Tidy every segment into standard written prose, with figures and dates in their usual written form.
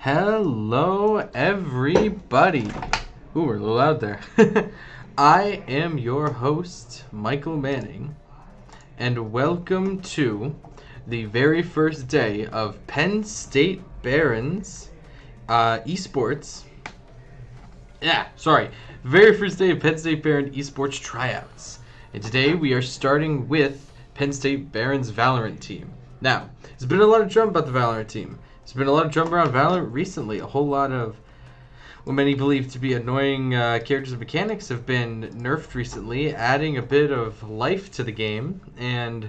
Hello, everybody. Ooh, we're a little loud there. I am your host, Michael Manning, and welcome to the very first day of Penn State Behrend's esports. Very first day of Penn State Behrend esports tryouts. And today we are starting with Penn State Behrend's Valorant team. Now, there's been a lot of drum about the Valorant team. There's been a lot of drum around Valorant recently. A whole lot of what many believe to be annoying characters and mechanics have been nerfed recently, adding a bit of life to the game. And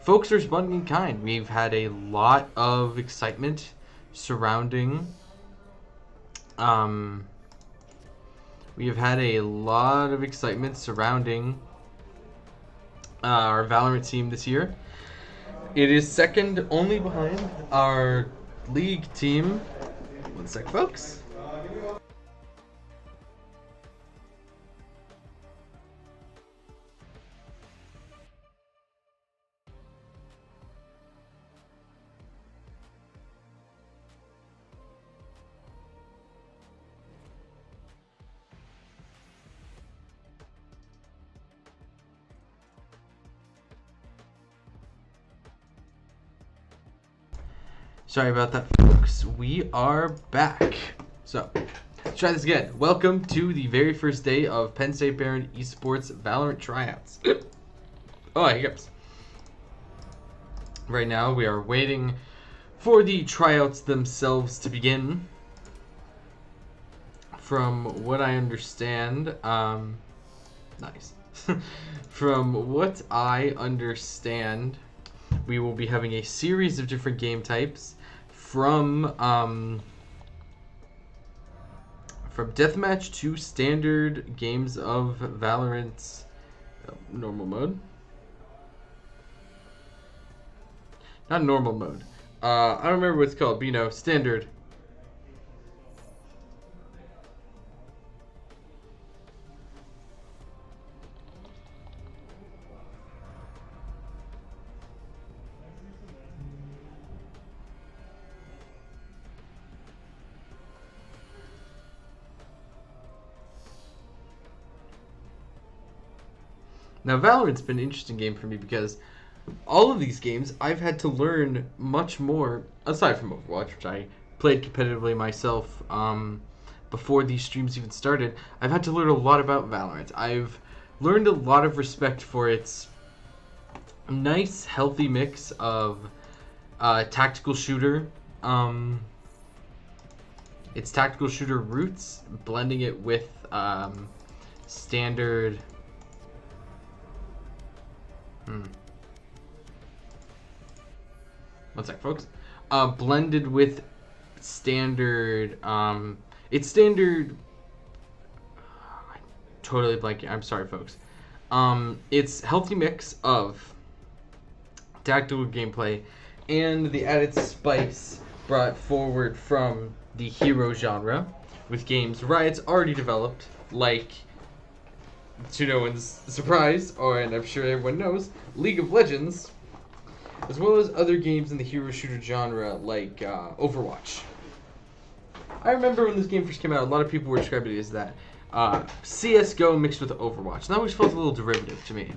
folks are responding in kind. We've had a lot of excitement surrounding... We have had a lot of excitement surrounding our Valorant team this year. It is second only behind our league team. One sec, folks. Sorry about that, folks. We are back. So, let's try this again. Welcome to the very first day of Penn State Behrend Esports Valorant Tryouts. Oh, hiccups. Right now, we are waiting for the tryouts themselves to begin. From what I understand, nice. From what I understand, we will be having a series of different game types from deathmatch to standard games of Valorant's normal mode. Not normal mode. I don't remember what it's called, but you know, standard. Now, Valorant's been an interesting game for me because all of these games I've had to learn much more, aside from Overwatch, which I played competitively myself before these streams even started. I've had to learn a lot about Valorant. I've learned a lot of respect for its nice, healthy mix of tactical shooter, its tactical shooter roots, blending it with standard... One sec, folks. Blended with standard, it's standard, totally blanking, I'm sorry, folks. It's healthy mix of tactical gameplay and the added spice brought forward from the hero genre with games Riot's already developed, like, to no one's surprise, and I'm sure everyone knows, League of Legends, as well as other games in the hero shooter genre like Overwatch. I remember when this game first came out, a lot of people were describing it as that CSGO mixed with Overwatch. And that always felt a little derivative to me.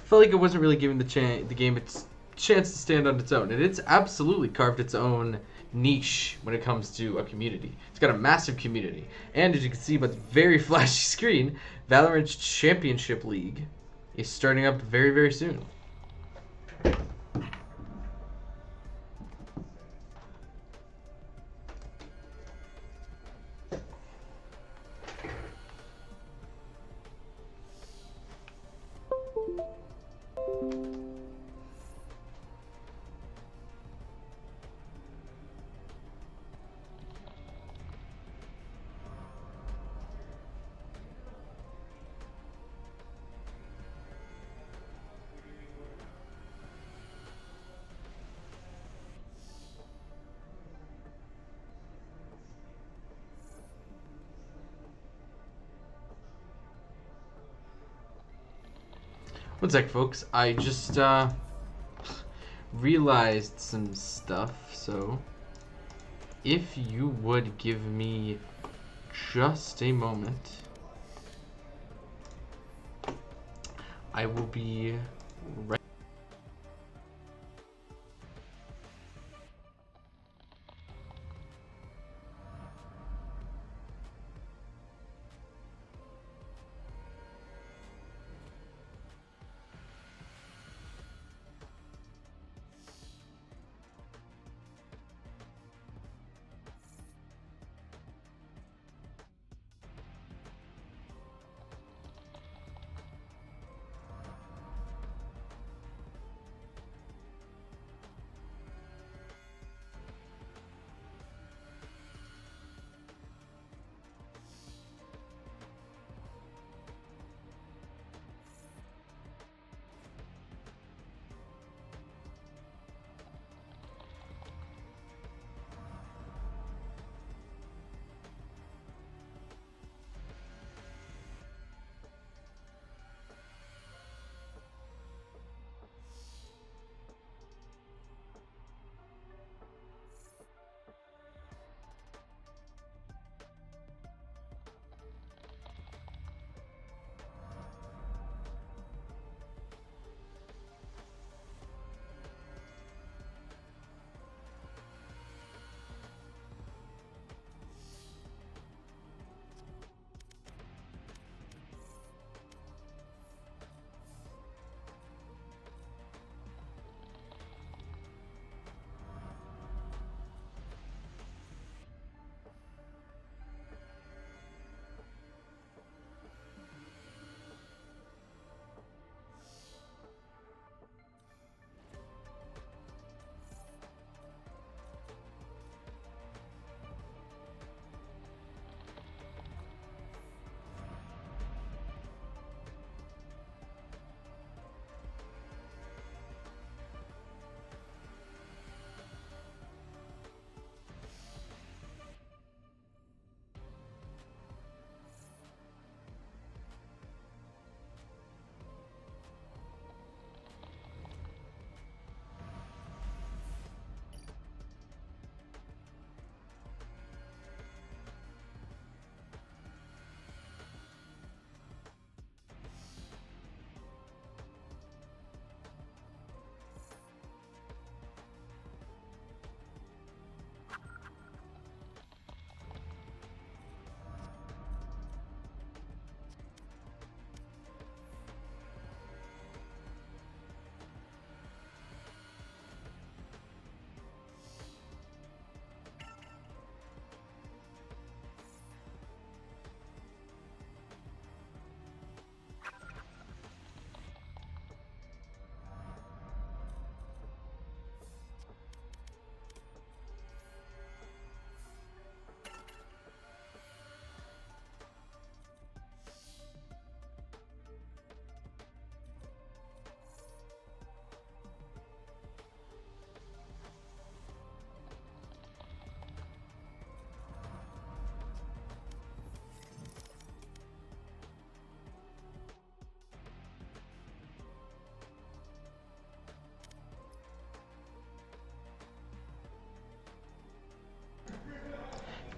Felt like it wasn't really giving the game its chance to stand on its own, and it's absolutely carved its own niche when it comes to a community. It's got a massive community, and as you can see by the very flashy screen, Valorant's Championship League is starting up very, very soon. One sec, folks. I just realized some stuff, so if you would give me just a moment, I will be right.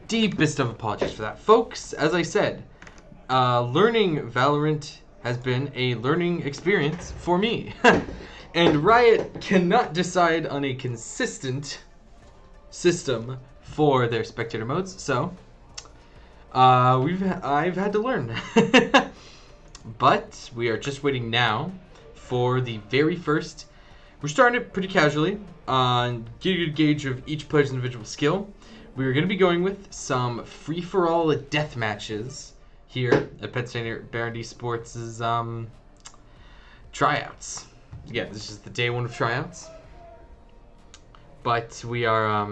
Deepest of apologies for that. Folks, as I said, learning Valorant has been a learning experience for me. And Riot cannot decide on a consistent system for their spectator modes, so I've had to learn. But we are just waiting now for the very first. We're starting it pretty casually, get a good gauge of each player's individual skill. We're going to be going with some free-for-all death matches here at Penn Behrend Esports' Tryouts. Yeah, this is the day one of Tryouts. But we are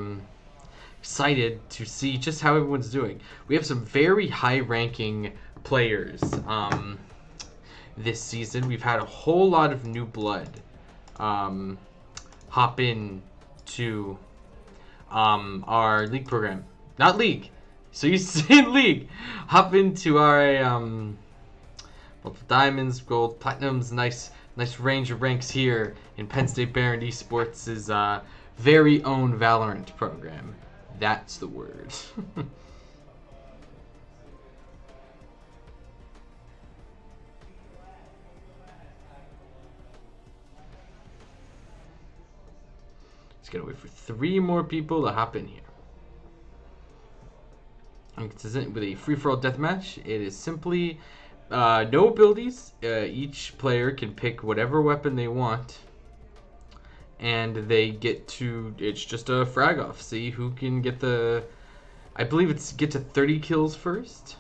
excited to see just how everyone's doing. We have some very high-ranking players this season. We've had a whole lot of new blood hop in to our league program. Not league. So you say league. Hop into our diamonds, gold, platinums, nice range of ranks here in Penn State Behrend Esports' very own Valorant program. That's the word. Just gotta wait for 3 more people to hop in here. I'm consistent with a free-for-all deathmatch. It is simply no abilities. Each player can pick whatever weapon they want, and they get to. It's just a frag off. See who can get the. I believe it's get to 30 kills first.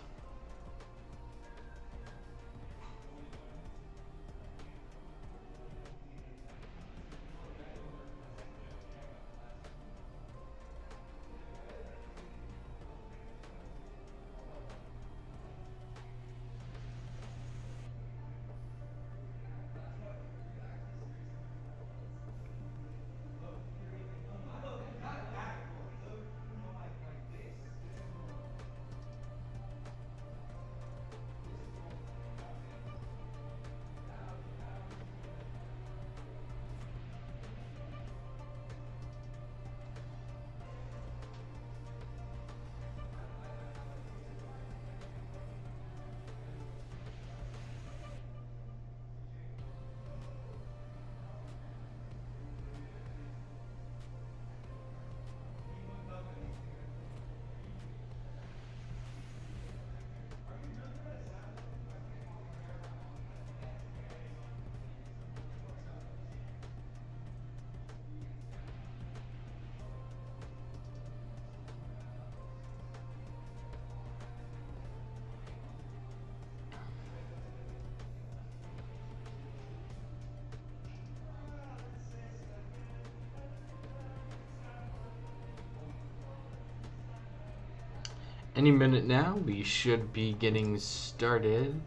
Any minute now, we should be getting started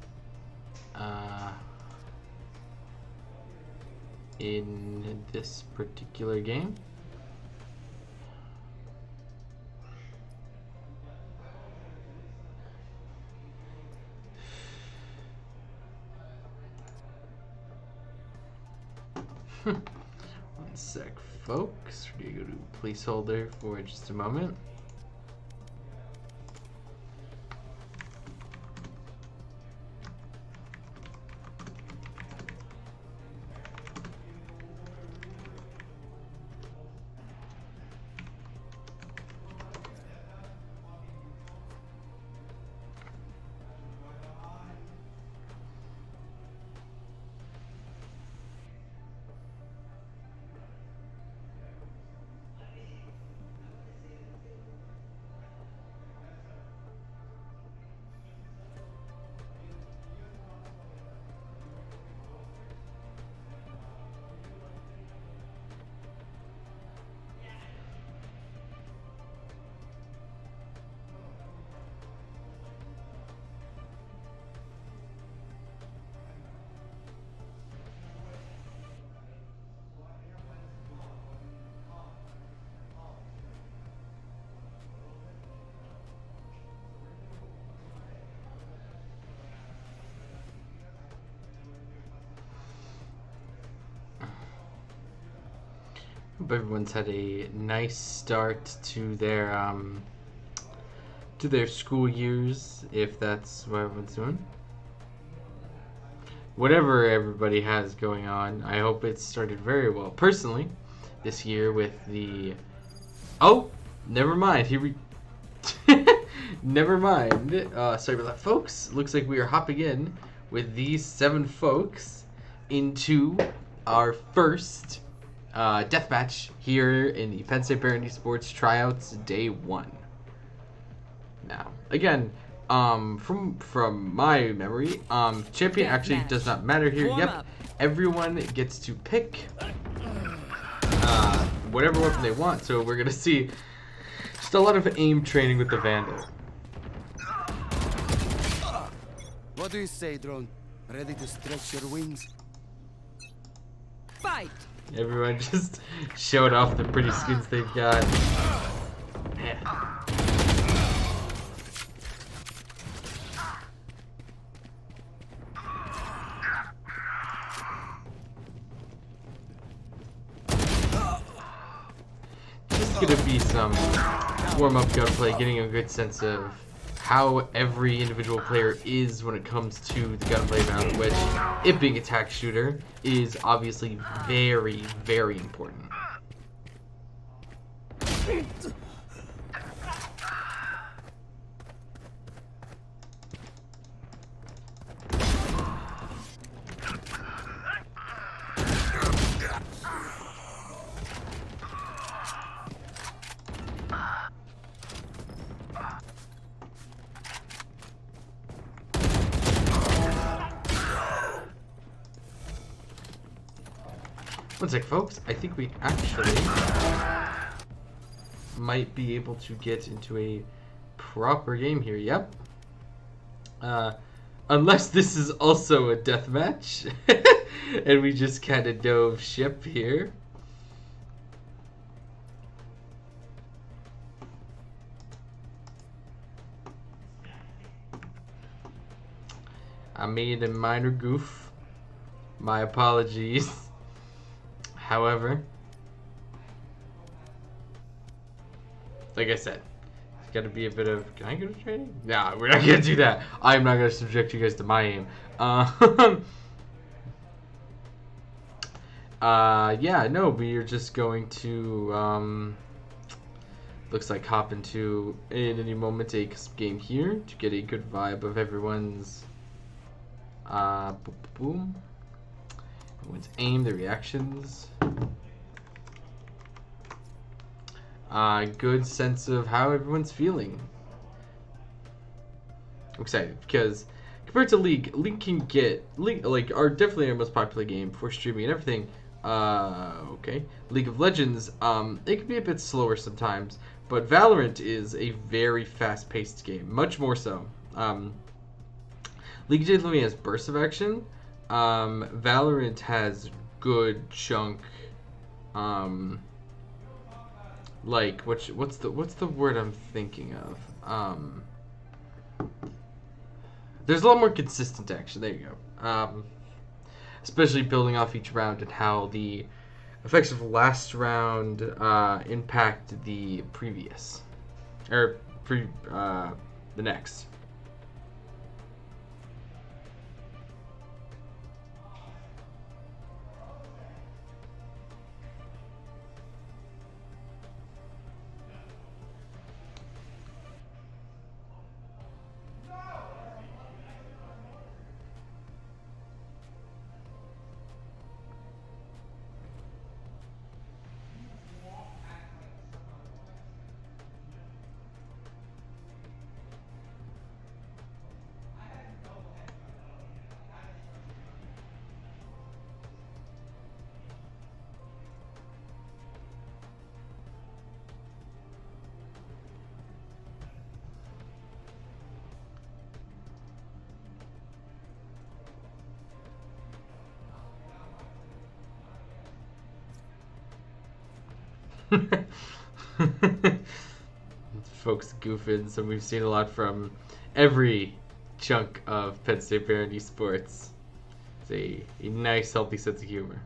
in this particular game. One sec, folks. We're gonna go to placeholder for just a moment. Hope everyone's had a nice start to their school years, if that's what everyone's doing. Whatever everybody has going on, I hope it started very well. Personally, this year with the... Oh! Never mind. Never mind. Sorry about that, folks. Looks like we are hopping in with these 7 folks into our first deathmatch here in the Penn State Behrend Esports Tryouts Day 1. Now, again, from my memory, champion actually does not matter here. Yep, everyone gets to pick whatever weapon they want. So we're gonna see just a lot of aim training with the Vandal. What do you say, drone? Ready to stretch your wings? Fight! Everyone just showed off the pretty skins they've got. Man. Just gonna be some warm up gunplay, getting a good sense of how every individual player is when it comes to the gunplay round, which, it being a tack shooter, is obviously very, very important. One sec, folks. I think we actually might be able to get into a proper game here. Yep. Unless this is also a deathmatch, and we just kind of dove ship here. I made a minor goof. My apologies. However, like I said, it's got to be a bit of... Can I go to training? Nah, we're not going to do that. I'm not going to subject you guys to my aim. Yeah, no, we are just going to... looks like hop into, in any moment, a game here to get a good vibe of everyone's... boom, boom. Everyone's aim, the reactions. Good sense of how everyone's feeling. I'm excited because compared to League can get are definitely our most popular game for streaming and everything. Okay, League of Legends, it can be a bit slower sometimes, but Valorant is a very fast-paced game, much more so. League definitely has bursts of action. Valorant has good chunk. Like what's the word I'm thinking of? There's a lot more consistent action. There you go. Especially building off each round and how the effects of last round impact the previous or the next. Folks goofing, so we've seen a lot from every chunk of Penn State Behrend esports. It's a nice, healthy sense of humor.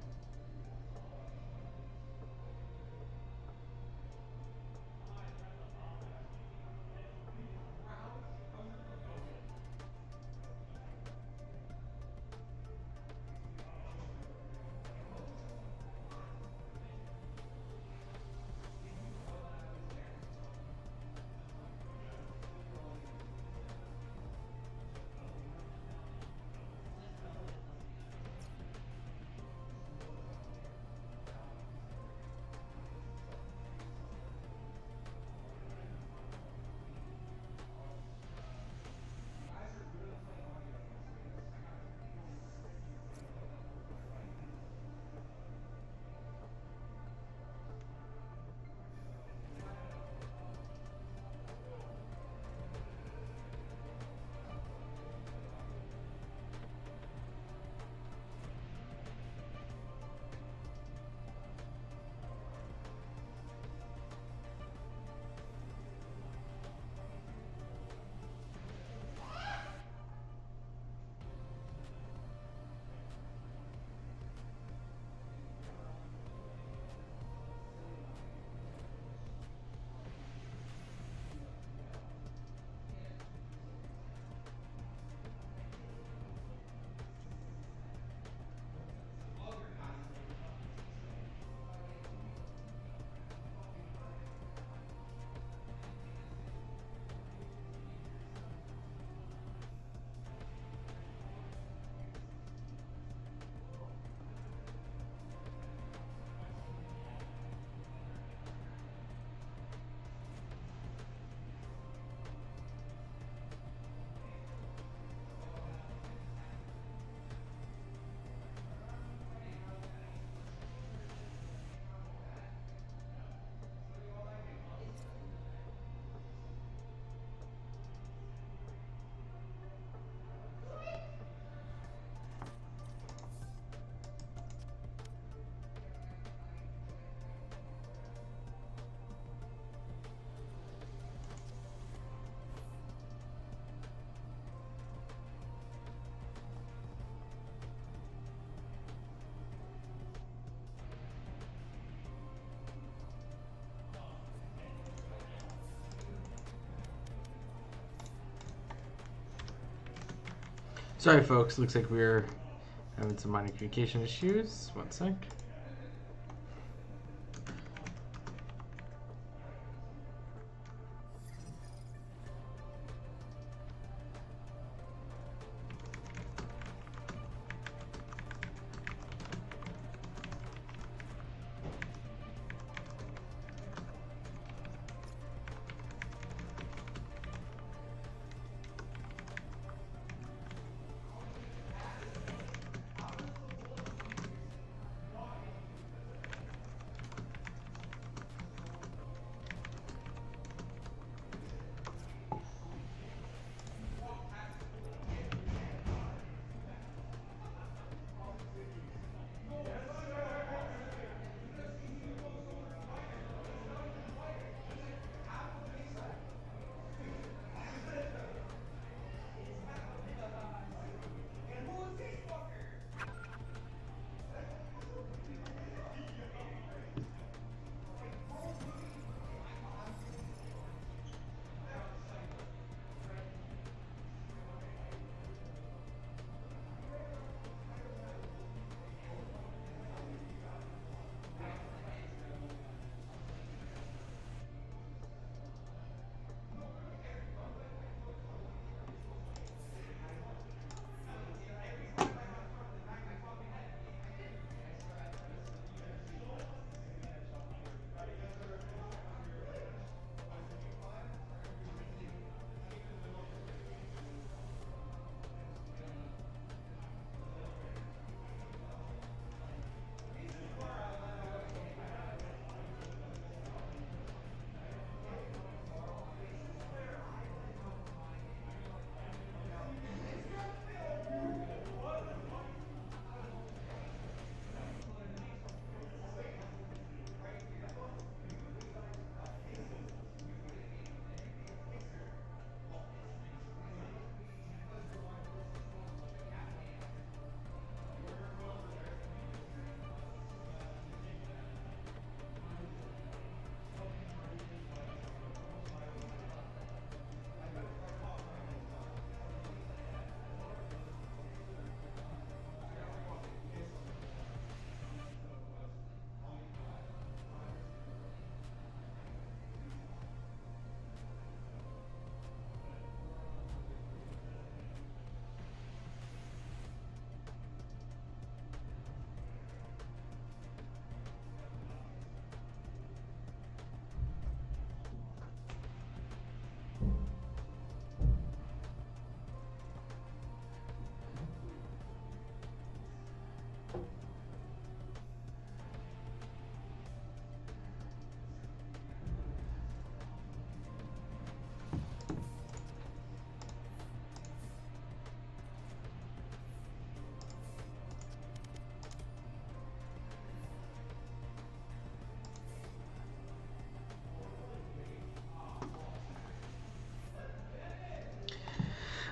Sorry, folks. Looks like we're having some minor communication issues. One sec.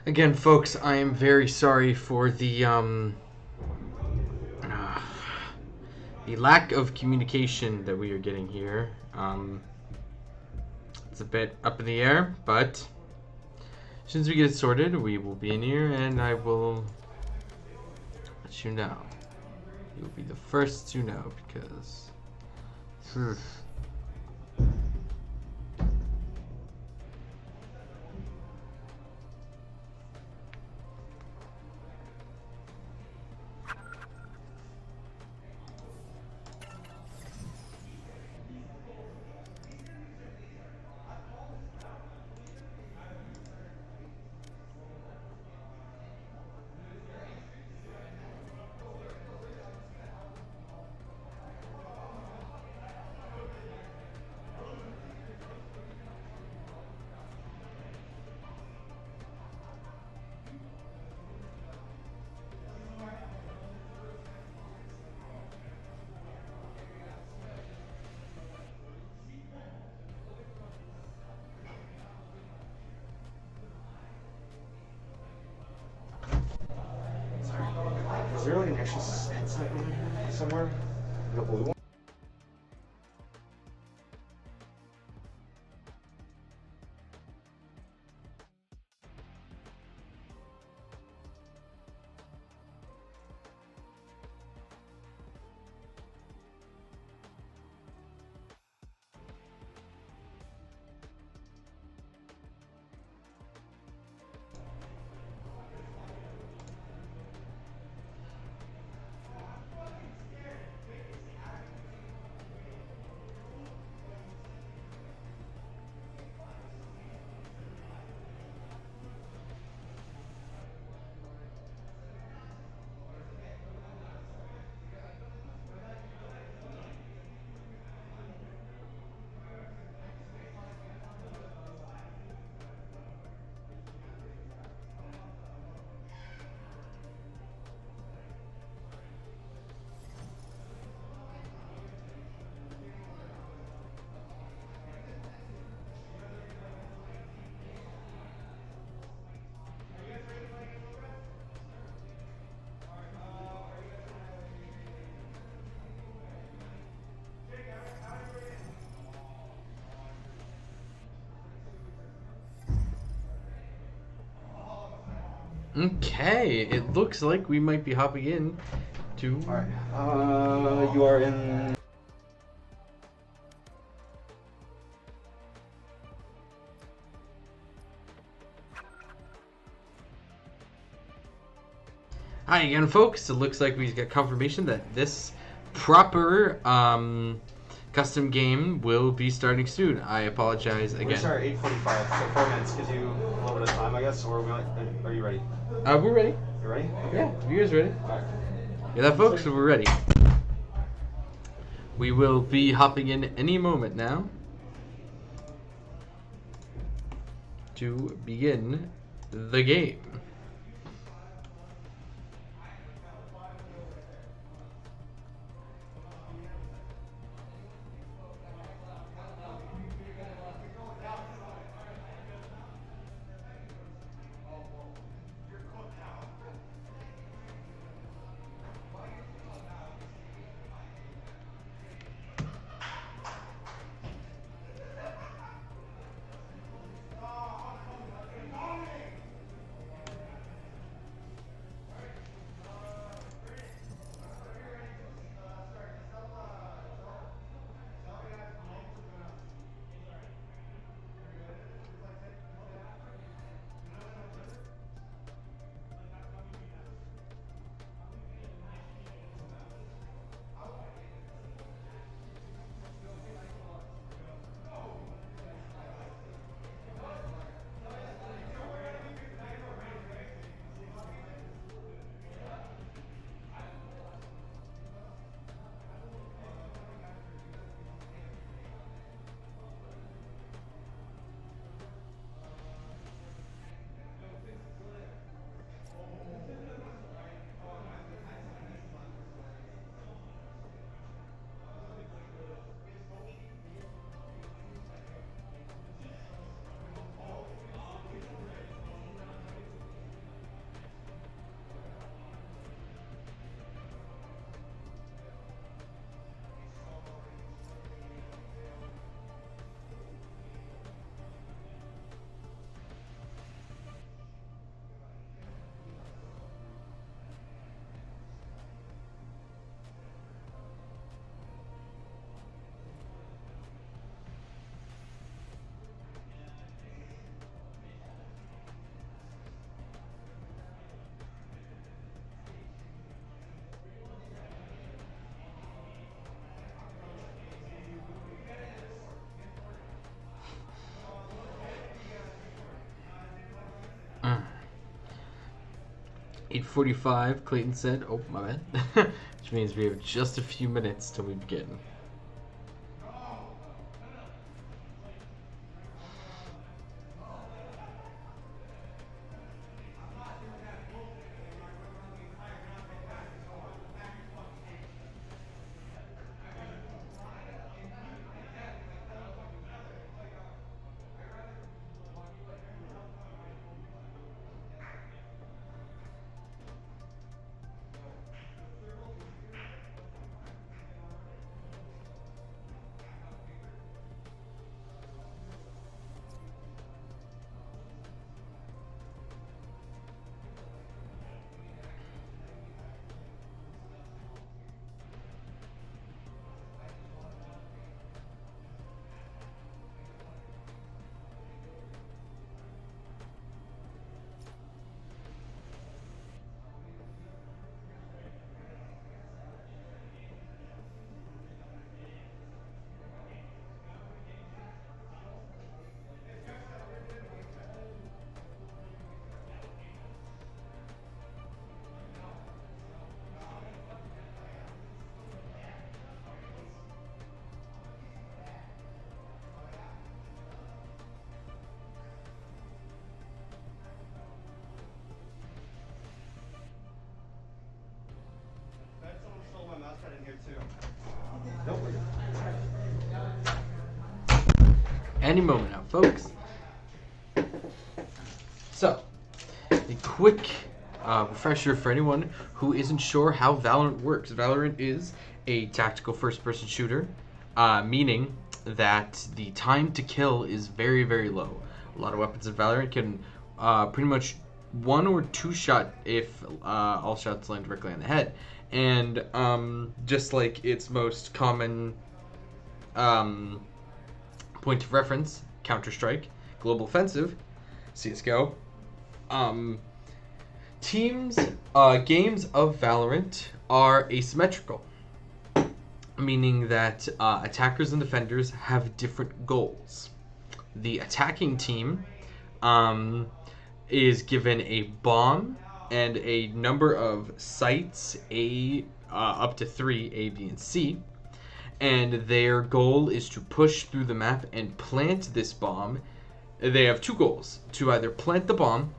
Again, folks, I am very sorry for the lack of communication that we are getting here. It's a bit up in the air, but as soon as we get it sorted, we will be in here, and I will let you know. You'll be the first to know, because Is there like an extra headset over here somewhere? The blue one? Okay, it looks like we might be hopping in to. Alright. You are in. Hi again, folks. It looks like we got confirmation that this proper custom game will be starting soon. I apologize We're again. gonna start at 8:45, so 4 minutes gives you a little bit of time, I guess. Or are you ready? We're ready. You ready? Okay. Yeah, you guys ready? Alright. Yeah, that folks, we're ready. We will be hopping in any moment now to begin the game. Mm. 8:45, Clayton said. Oh, my bad. Which means we have just a few minutes till we begin. Any moment now, folks. So, a quick refresher for anyone who isn't sure how Valorant works. Valorant is a tactical first-person shooter, meaning that the time to kill is very, very low. A lot of weapons in Valorant can pretty much 1 or 2 shot if all shots land directly on the head. And just like its most common point of reference, Counter-Strike, Global Offensive, CSGO, games of Valorant are asymmetrical, meaning that attackers and defenders have different goals. The attacking team is given a bomb and a number of sites, up to 3, A, B, and C, and their goal is to push through the map and plant this bomb. They have 2 goals: to either plant the bomb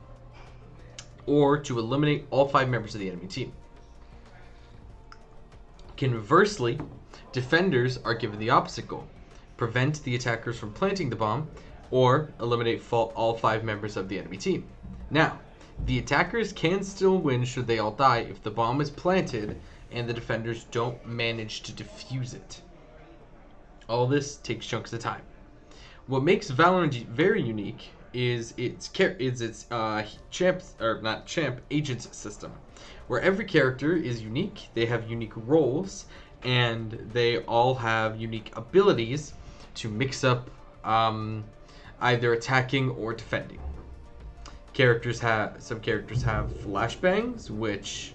or to eliminate all 5 members of the enemy team. Conversely, defenders are given the opposite goal: prevent the attackers from planting the bomb or eliminate all 5 members of the enemy team. Now, the attackers can still win should they all die if the bomb is planted and the defenders don't manage to defuse it. All this takes chunks of time. What makes Valorant very unique is its agents system, where every character is unique. They have unique roles, and they all have unique abilities to mix up either attacking or defending. Some characters have flashbangs, which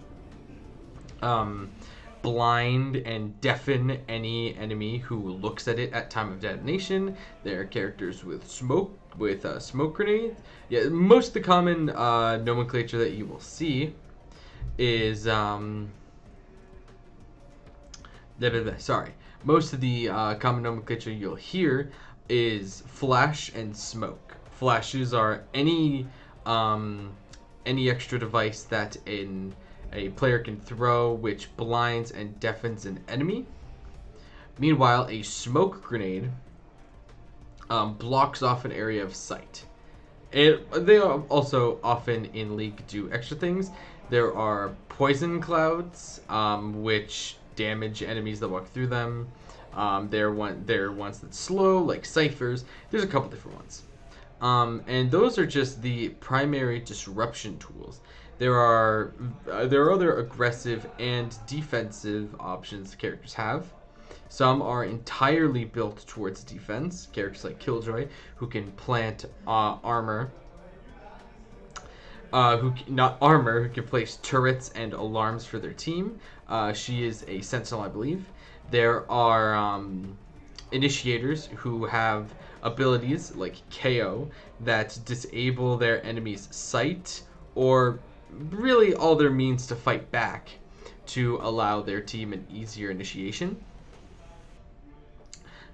blind and deafen any enemy who looks at it at time of detonation. There are characters with smoke grenades. Yeah, most of the common nomenclature that you will see is most of the common nomenclature you'll hear is flash and smoke. Flashes are any extra device that a player can throw which blinds and deafens an enemy. Meanwhile, a smoke grenade blocks off an area of sight. They also often in League do extra things. There are poison clouds, which damage enemies that walk through them. There are ones that slow, like ciphers. There's a couple different ones. And those are just the primary disruption tools. There are other aggressive and defensive options the characters have. Some are entirely built towards defense. Characters like Killjoy, who can plant armor. Who can place turrets and alarms for their team. She is a sentinel, I believe. There are initiators who have abilities like KO that disable their enemy's sight, or really all their means to fight back, to allow their team an easier initiation.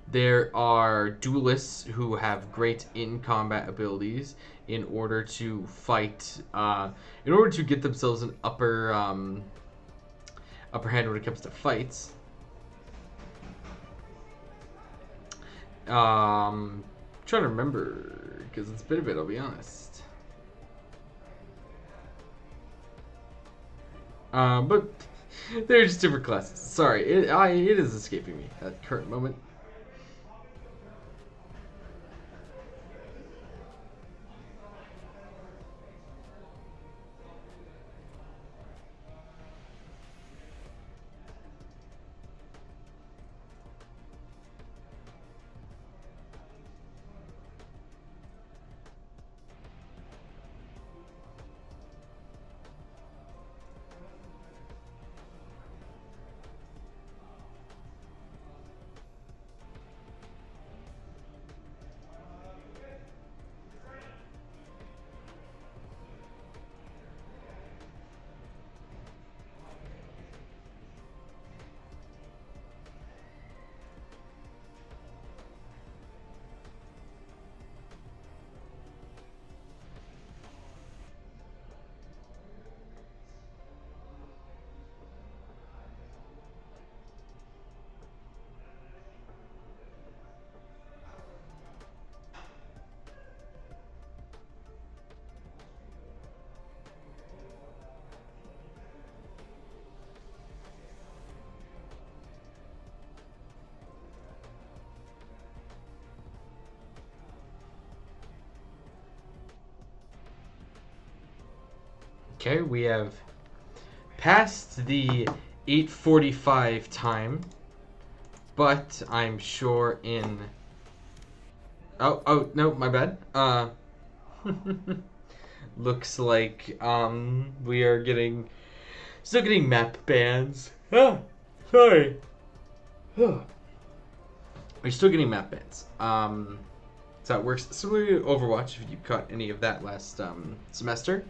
There are duelists who have great in-combat abilities in order to fight, in order to get themselves an upper hand when it comes to fights. Trying to remember, because it's been a bit, I'll be honest. But they're just different classes. Sorry, it is escaping me at the current moment. Okay, we have passed the 8:45 time, but I'm sure in... Oh, no, my bad. Looks like, we are still getting map bans. Sorry. We're still getting map bans. So it works similarly to Overwatch, if you caught any of that last, semester.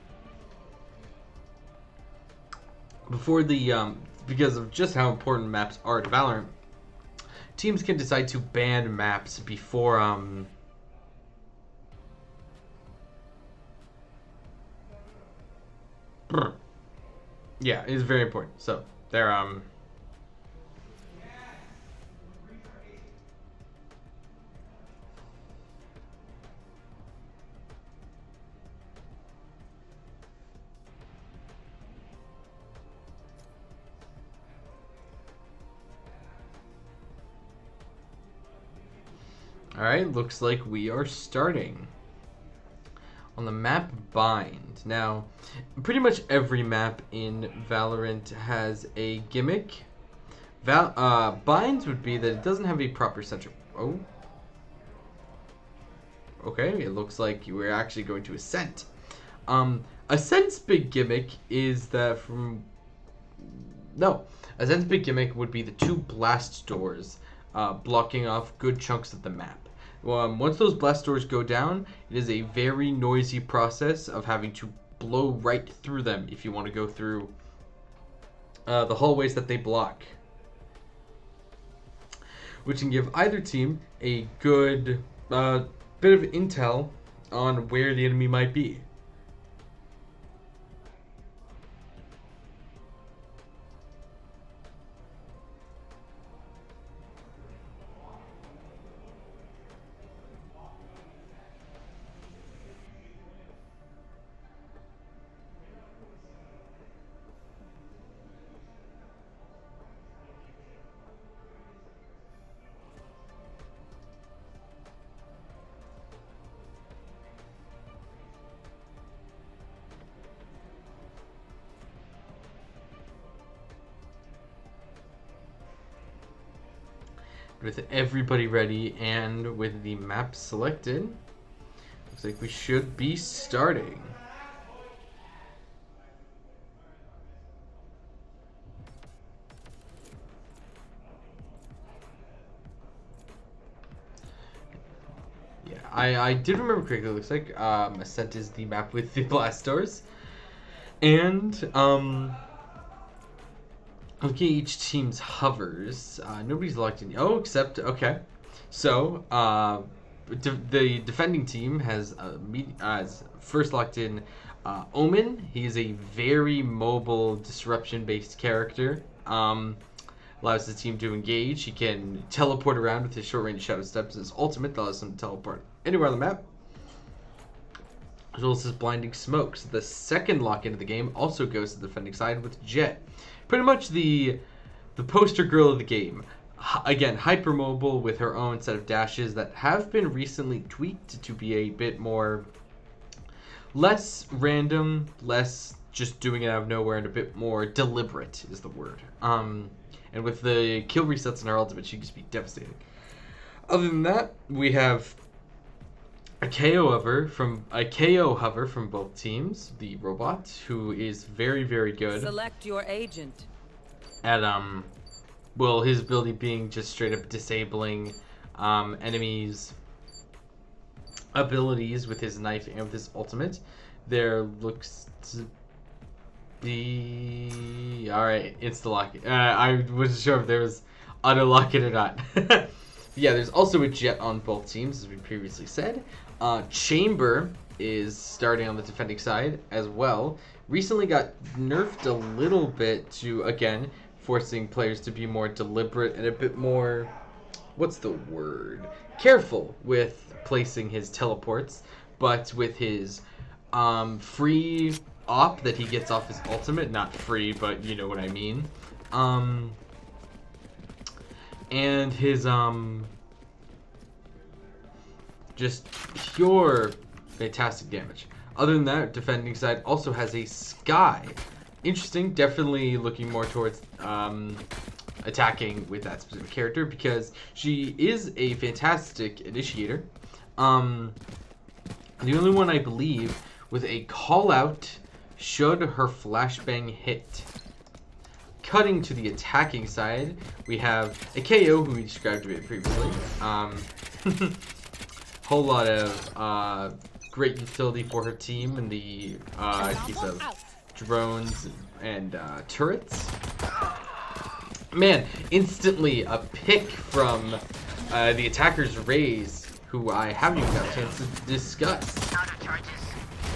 Before the, because of just how important maps are to Valorant, teams can decide to ban maps before, yeah, it is very important. So, they're, Alright, looks like we are starting. On the map Bind. Now, pretty much every map in Valorant has a gimmick. Binds would be that it doesn't have a proper center. Oh. Okay, it looks like you were actually going to Ascent. Ascent's big gimmick is that Ascent's big gimmick would be the 2 blast doors blocking off good chunks of the map. Once those blast doors go down, it is a very noisy process of having to blow right through them if you want to go through the hallways that they block. Which can give either team a good bit of intel on where the enemy might be. With everybody ready and with the map selected, looks like we should be starting. Yeah, I did remember correctly. It looks like Ascent is the map with the blast doors. And looking at each team's hovers, nobody's locked in. Oh, except, okay. So, the defending team has first locked in Omen. He is a very mobile, disruption-based character. Allows the team to engage. He can teleport around with his short-range shadow steps. His ultimate that allows him to teleport anywhere on the map, as well as his blinding smokes. The second lock into the game also goes to the defending side with Jet. Pretty much the poster girl of the game. Again, hypermobile with her own set of dashes that have been recently tweaked to be a bit more less random, less just doing it out of nowhere, and a bit more deliberate is the word. And with the kill resets in her ultimate, she can just be devastating. Other than that, we have a KO hover from both teams, the robot, who is very, very good. Select your agent. At well, his ability being just straight up disabling enemies' abilities with his knife and with his ultimate. There looks to be alright. It's the lock. I wasn't sure if there was auto lock it or not. Yeah, there's also a Jet on both teams, as we previously said. Chamber is starting on the defending side as well. Recently got nerfed a little bit to, again, forcing players to be more deliberate and a bit more, what's the word? Careful with placing his teleports, but with his free op that he gets off his ultimate, not free, but you know what I mean. And his just pure fantastic damage. Other than that, defending side also has a Sky. Interesting, definitely looking more towards attacking with that specific character because she is a fantastic initiator. The only one I believe with a call out should her flashbang hit. Cutting to the attacking side, we have a KO who we described a bit previously. Whole lot of great utility for her team in the case of drones and turrets. Man, instantly a pick from the attacker's Raze, who I haven't even got a chance to discuss.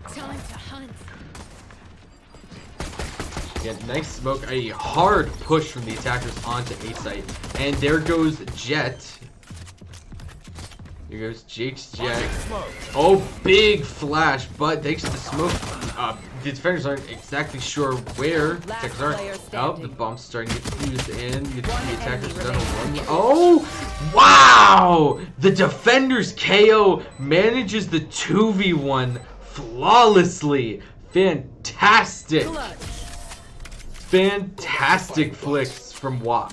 Time to hunt. Yeah, nice smoke, a hard push from the attackers onto A site, and there goes Jet. Here goes Jake's Jet. Oh, big flash, but thanks to the smoke, the defenders aren't exactly sure where the attackers are. Oh, the bomb's starting to get fused in. The attackers are done one. Oh, wow! The defenders KO manages the 2v1 flawlessly. Fantastic. Fantastic flicks from WAP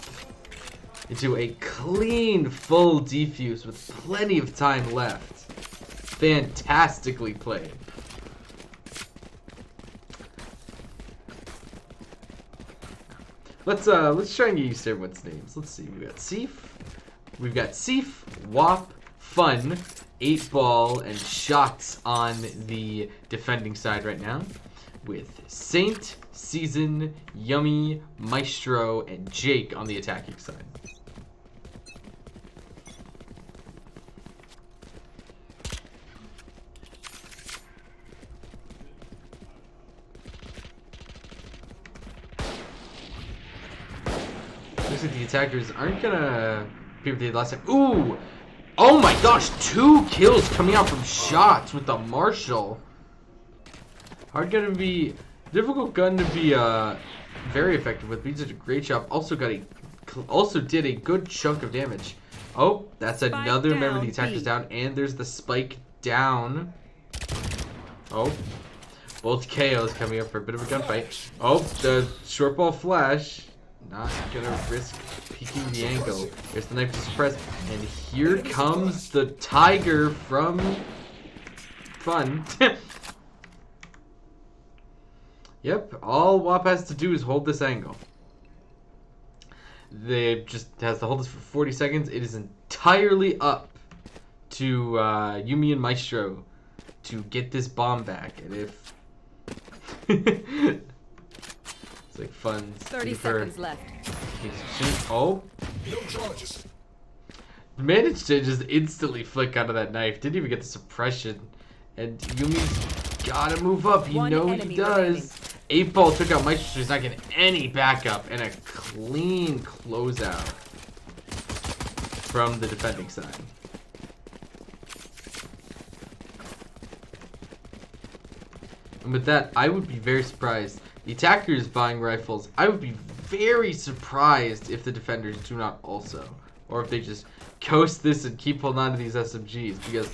into a clean full defuse with plenty of time left. Fantastically played. Let's try and get used to everyone's names. Let's see. We've got Seif, WAP, Fun, 8-Ball, and Shots on the defending side right now, with Saint, Season, Yummy, Maestro, and Jake on the attacking side. Looks like the attackers aren't gonna be what they did last time. Ooh! Oh my gosh! 2 kills coming out from Shots with the Marshall. Difficult gun to be very effective with. But he did a great job. Also did a good chunk of damage. Oh, that's another member of the attackers down, and there's the spike down. Oh, both KOs coming up for a bit of a gunfight. Oh, the short ball flash. Not gonna risk peeking the angle. There's the knife to suppress, and here comes the tiger from Fun. Yep, all WAP has to do is hold this angle. They just has to hold this for 40 seconds. It is entirely up to Yumi and Maestro to get this bomb back. And if it's like Fun. 30 seconds left. Oh, managed to just instantly flick out of that knife. Didn't even get the suppression. And Yumi's gotta move up. You know he does. 8-Ball took out Maestro, so he's not getting any backup, and a clean closeout from the defending side. And with that, I would be very surprised. The attackers buying rifles, I would be very surprised if the defenders do not also. Or if they just coast this and keep holding on to these SMGs, because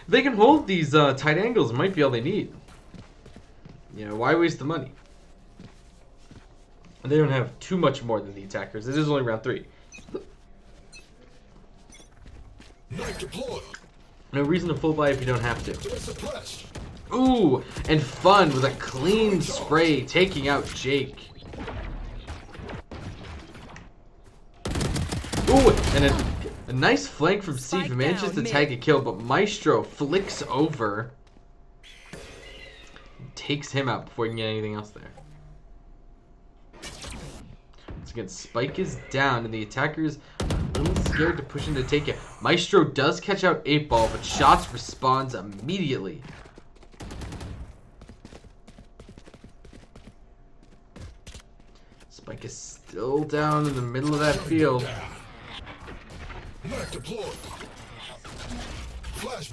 they can hold these tight angles. It might be all they need. You know, why waste the money? They don't have too much more than the attackers. It is only round 3. No reason to full buy if you don't have to. Ooh, and Fun with a clean spray taking out Jake. Ooh, and a nice flank from Steve. Manages to tag a kill, but Maestro flicks over. Takes him out before he can get anything else there. Once again, Spike is down, and the attackers are a little scared to push in to take it. Maestro does catch out 8-Ball, but Shots responds immediately. Spike is still down in the middle of that field.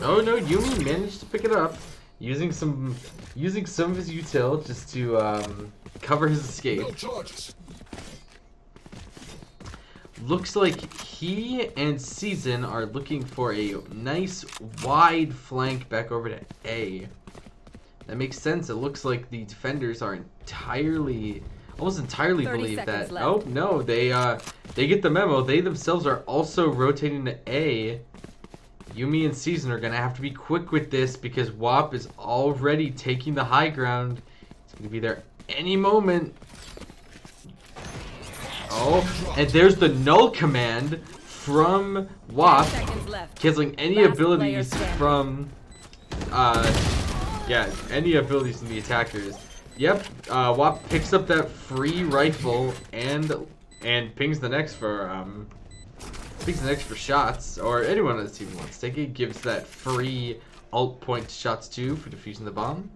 Oh no, Yumi managed to pick it up. Using some of his util just to cover his escape. Looks like he and Season are looking for a nice wide flank back over to A. That makes sense. It looks like the defenders are almost entirely 30 believe seconds that. left. Oh no, they get the memo. They themselves are also rotating to A. Yumi and Season are gonna have to be quick with this because WAP is already taking the high ground. It's gonna be there any moment. Oh, and there's the null command from WAP, 10 seconds left. canceling any Last abilities player standing. from, yeah, any abilities from the attackers. Yep, WAP picks up that free rifle and pings the next for shots, or anyone on this team who wants to take it. Gives that free ult point shots too for defusing the bomb.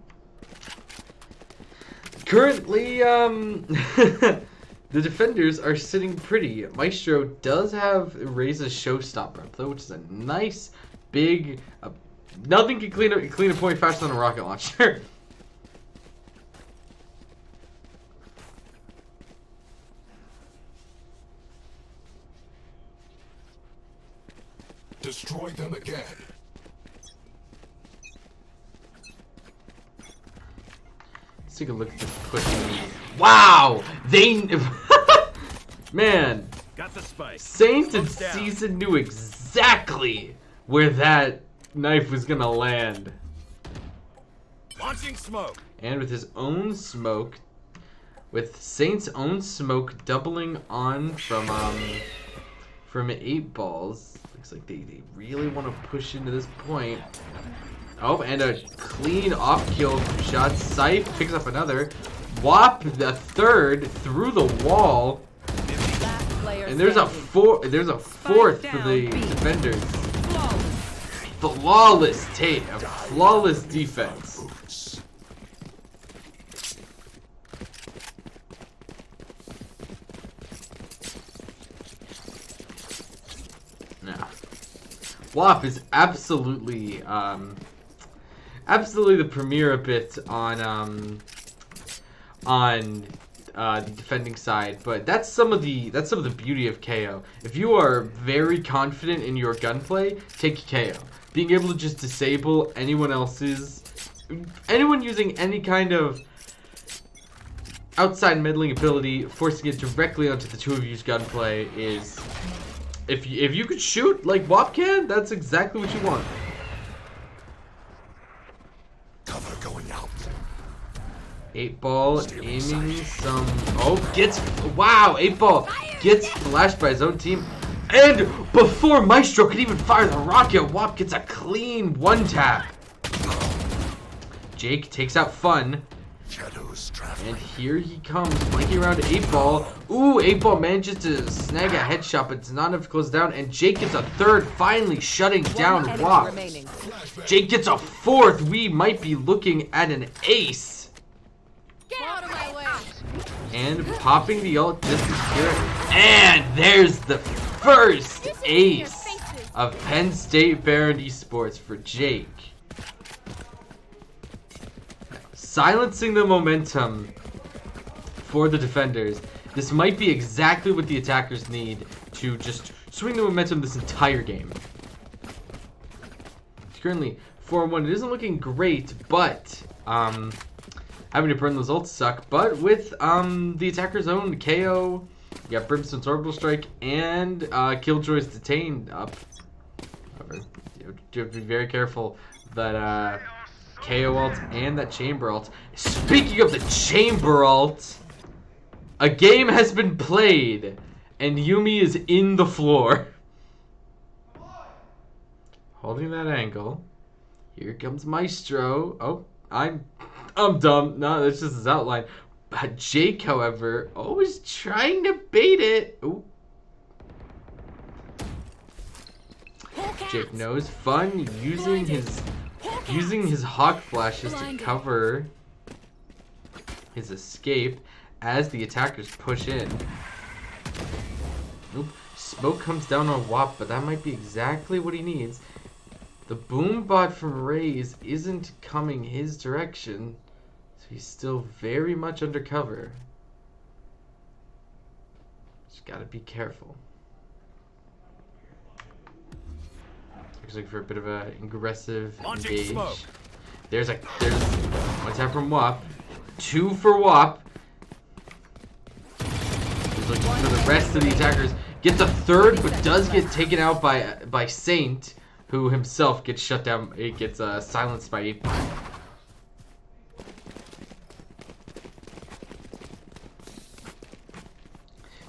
Currently, the defenders are sitting pretty. Maestro does have Rey's showstopper though, which is a nice big. Nothing can clean a point faster than a rocket launcher. Destroy them again. Let's take a look at this pushing. Wow! They man, Got the spike. Saints and Smoke's down. Season knew exactly where that knife was gonna land. Launching smoke. And with his own smoke, with Saint's own smoke doubling on from 8 balls, looks like they really want to push into this point. Oh, and a clean off kill from shots. Scythe picks up another. WAP the third through the wall, Last player and there's a standing. fourth for the down, B. defenders. Flawless. Flawless defense. Now, WAP is absolutely the premier a bit on the defending side, but that's some of the beauty of KO. If you are very confident in your gunplay, take KO. Being able to just disable anyone using any kind of outside meddling ability, forcing it directly onto the two of you's gunplay is, if you could shoot like WAP can, that's exactly what you want. Cover going out. 8-ball aiming some. Oh, wow! 8-ball gets flashed by his own team, and before Maestro could even fire the rocket, WAP gets a clean one-tap. Jake takes out Fun, Shadows traveling. and here he comes, flanking around 8-ball. Ooh, 8-ball manages to snag a headshot, but does not enough to close down, and Jake gets a third, finally shutting down One enemy WAP. remaining. Jake gets a fourth. We might be looking at an ace. Get out of my way. And popping the ult just to secure it. And there's the first ace of Penn State Behrend Esports for Jake. Silencing the momentum for the defenders. This might be exactly what the attackers need to just swing the momentum this entire game. It's currently 4-1. It isn't looking great, but having to burn those ults suck. But with the attacker's own KO, you got Brimstone's Orbital Strike and Killjoy's Detained up. However, you have to be very careful that KO ult and that Chamber ult. Speaking of the Chamber ult, a game has been played and Yumi is in the floor. Holding that angle. Here comes Maestro. Oh, I'm dumb. No, that's just his outline. But Jake, however, always trying to bait it. Ooh. Jake knows. Fun using his hawk flashes to cover his escape as the attackers push in. Oop. Smoke comes down on WAP, but that might be exactly what he needs. The boom bot from Raze isn't coming his direction, so he's still very much undercover. Just gotta be careful. Looks like for a bit of a aggressive Launching engage. smoke. There's one tap from WAP. 2 for WAP. He's looking for the rest of the attackers. Gets a third, but does get taken out by Saint, who himself gets shut down. It gets silenced by 8.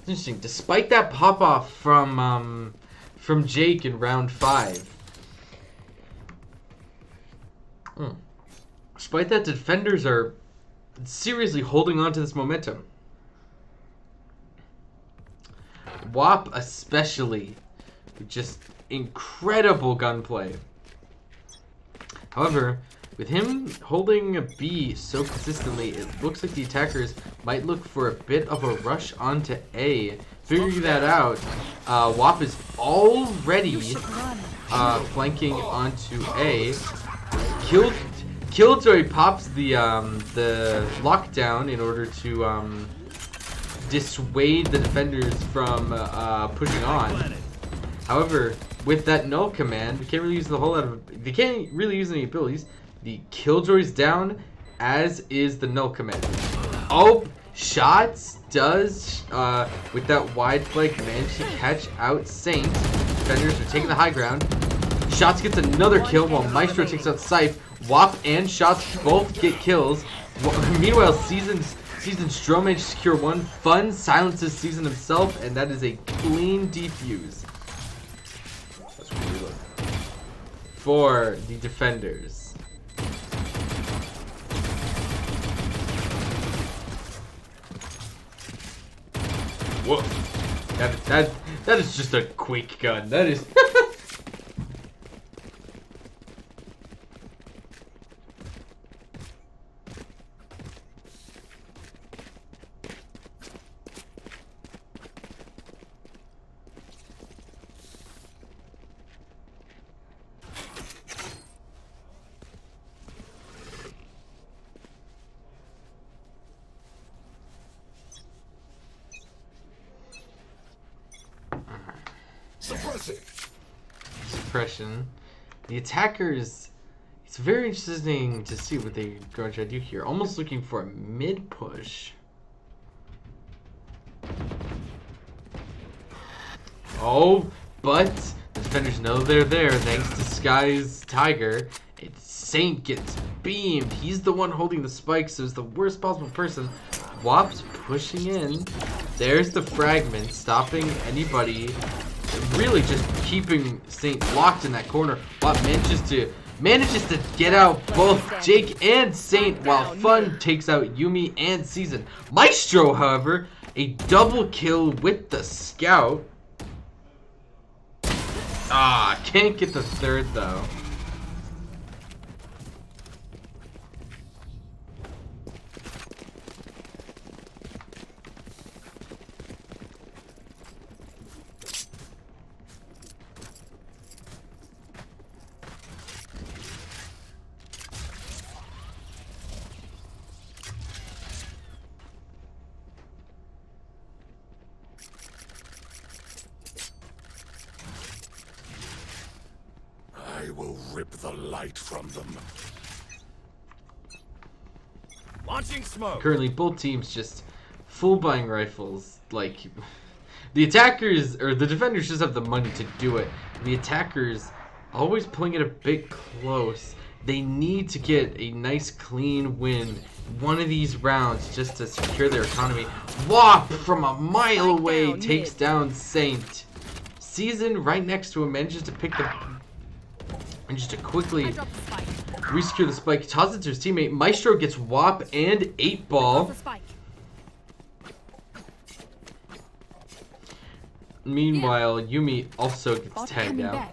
It's interesting. Despite that pop off from Jake in round 5. Despite that, defenders are seriously holding on to this momentum. WAP especially, just incredible gunplay. However, with him holding a B so consistently, it looks like the attackers might look for a bit of a rush onto A. Figuring that out, WAP is already flanking onto A. Killjoy pops the lockdown in order to dissuade the defenders from pushing on. However, with that null command, they can't really use they can't really use any abilities. The Killjoy's down, as is the null command. Oh, Shots does with that wide flank manage to catch out Saint. Defenders are taking the high ground. Shots gets another kill while Maestro takes out Scythe. WAP and Shots both get kills. Meanwhile, Seasoned Stro managed to secure 1. Fun silences Season himself, and that is a clean defuse. Let's reload. For the defenders. Whoa. That is just a Quake gun. That is... Suppression. The attackers, it's very interesting to see what they're going to try to do here. Almost looking for a mid push. Oh, but the defenders know they're there thanks to Sky's Tiger. Saint gets beamed. He's the one holding the spike, so it's the worst possible person. WAP's pushing in. There's the fragment, stopping anybody. Really just keeping Saint locked in that corner. WAP manages to get out both Jake and Saint, while Fun takes out Yumi and Season. Maestro, however, a double kill with the scout. Can't get the third though. I will rip the light from them. Launching smoke. Currently, both teams just full buying rifles. Like, the attackers, or the defenders just have the money to do it. The attackers always playing it a bit close. They need to get a nice clean win one of these rounds just to secure their economy. WAP from a mile away takes down Saint. Season right next to him manages to pick the... And just to quickly resecure the spike, toss it to his teammate. Maestro gets WAP and 8-ball. Meanwhile, Yumi also gets tagged out.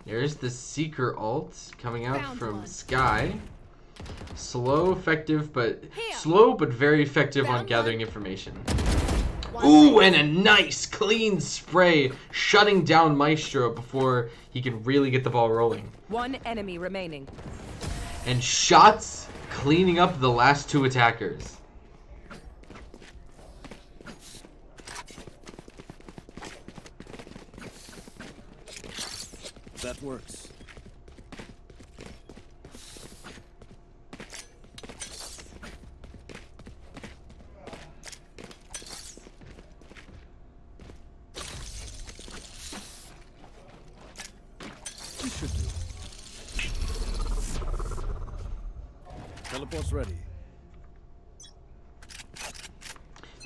There's the Seeker ult coming out from Sky. Slow, but very effective on gathering information. Ooh, and a nice clean spray, shutting down Maestro before he can really get the ball rolling. One enemy remaining. And Shots cleaning up the last 2 attackers. That works. We should do. Teleport's ready.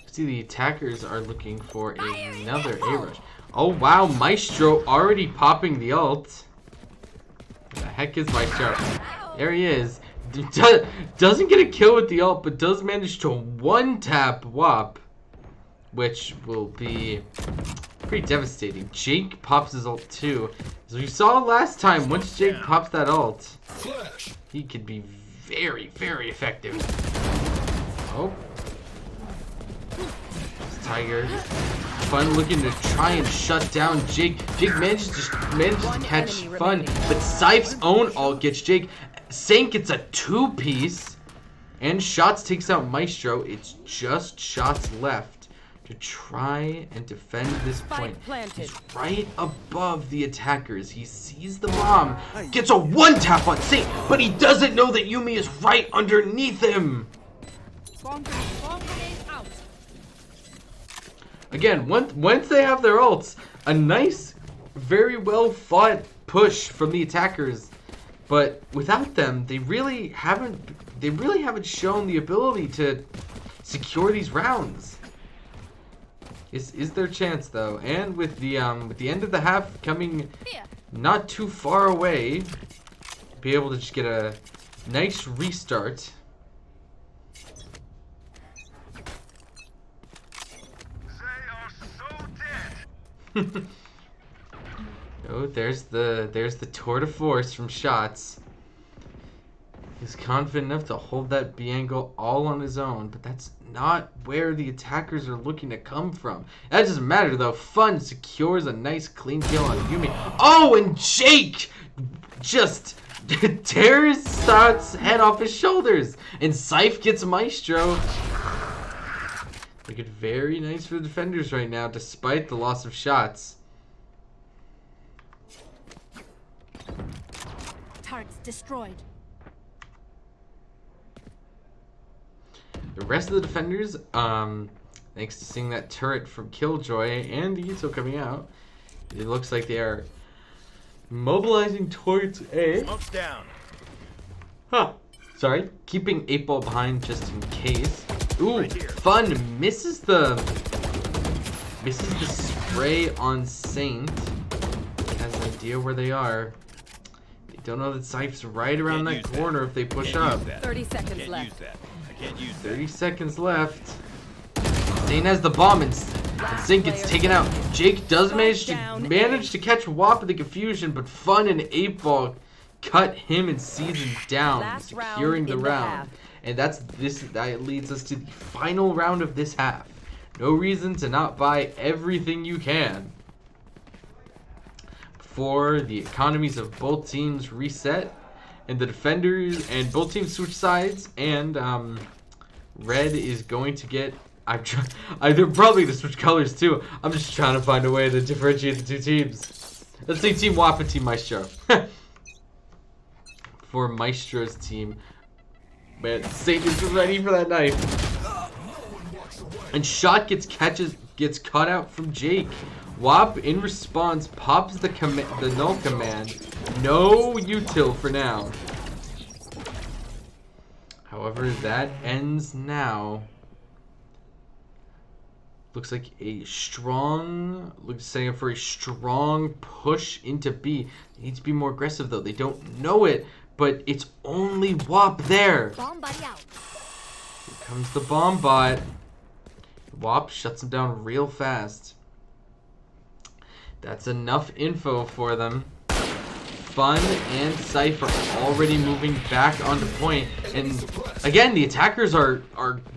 See, the attackers are looking for another A-rush. Oh wow, Maestro already popping the ult. Where the heck is Maestro? There he is. Doesn't get a kill with the ult, but does manage to one-tap WAP, which will be pretty devastating. Jake pops his ult too. As we saw last time, once Jake pops that ult, he could be very, very effective. Oh. Tiger. Fun looking to try and shut down Jake. Jake manages to catch Fun, but Scythe's own ult gets Jake. Saint gets a two-piece, and Shots takes out Maestro. It's just Shots left to try and defend this point. He's right above the attackers. He sees the bomb, gets a one-tap on Saint, but he doesn't know that Yumi is right underneath him. Again, once they have their ults, a nice, very well fought push from the attackers, but without them, they really haven't shown the ability to secure these rounds. Is their chance though, and with the end of the half coming not too far away, be able to just get a nice restart. Oh, there's the tour de force from Shots. He's confident enough to hold that B angle all on his own, but that's not where the attackers are looking to come from. That doesn't matter though. Fun secures a nice clean kill on Yumi. Oh, and Jake just tears Shots' head off his shoulders, and Scythe gets Maestro. Looking very nice for the defenders right now, despite the loss of Shots. Turrets destroyed. The rest of the defenders, thanks to seeing that turret from Killjoy and the Yuto coming out, it looks like they are mobilizing towards A. Smoke's down. Huh. Sorry. Keeping 8-Ball behind just in case. Ooh, Fun misses the spray on Saint. He has an idea where they are. They don't know that Scythe's right around that corner if they push up. 30 seconds left. I can't use that. 30 seconds left. Saint has the bomb and Saint gets taken out. Jake does manage to catch WAP in the confusion, but Fun and 8-Ball cut him and Season down, securing the round. And that leads us to the final round of this half. No reason to not buy everything you can before the economies of both teams reset and the defenders and both teams switch sides, and Red is going to get they're probably going to switch colors too. I'm just trying to find a way to differentiate the two teams. Let's say Team WAP and Team Maestro. For Maestro's team, man, Saint is ready for that knife. And Shot gets cut out from Jake. WAP in response pops the null command. No util for now. However, that ends now. Looks like setting up for a strong push into B. They need to be more aggressive though. They don't know it, but it's only WAP there. Bomb buddy out. Here comes the bomb bot. WAP shuts him down real fast. That's enough info for them. Fun and Cypher already moving back onto point. And again, the attackers are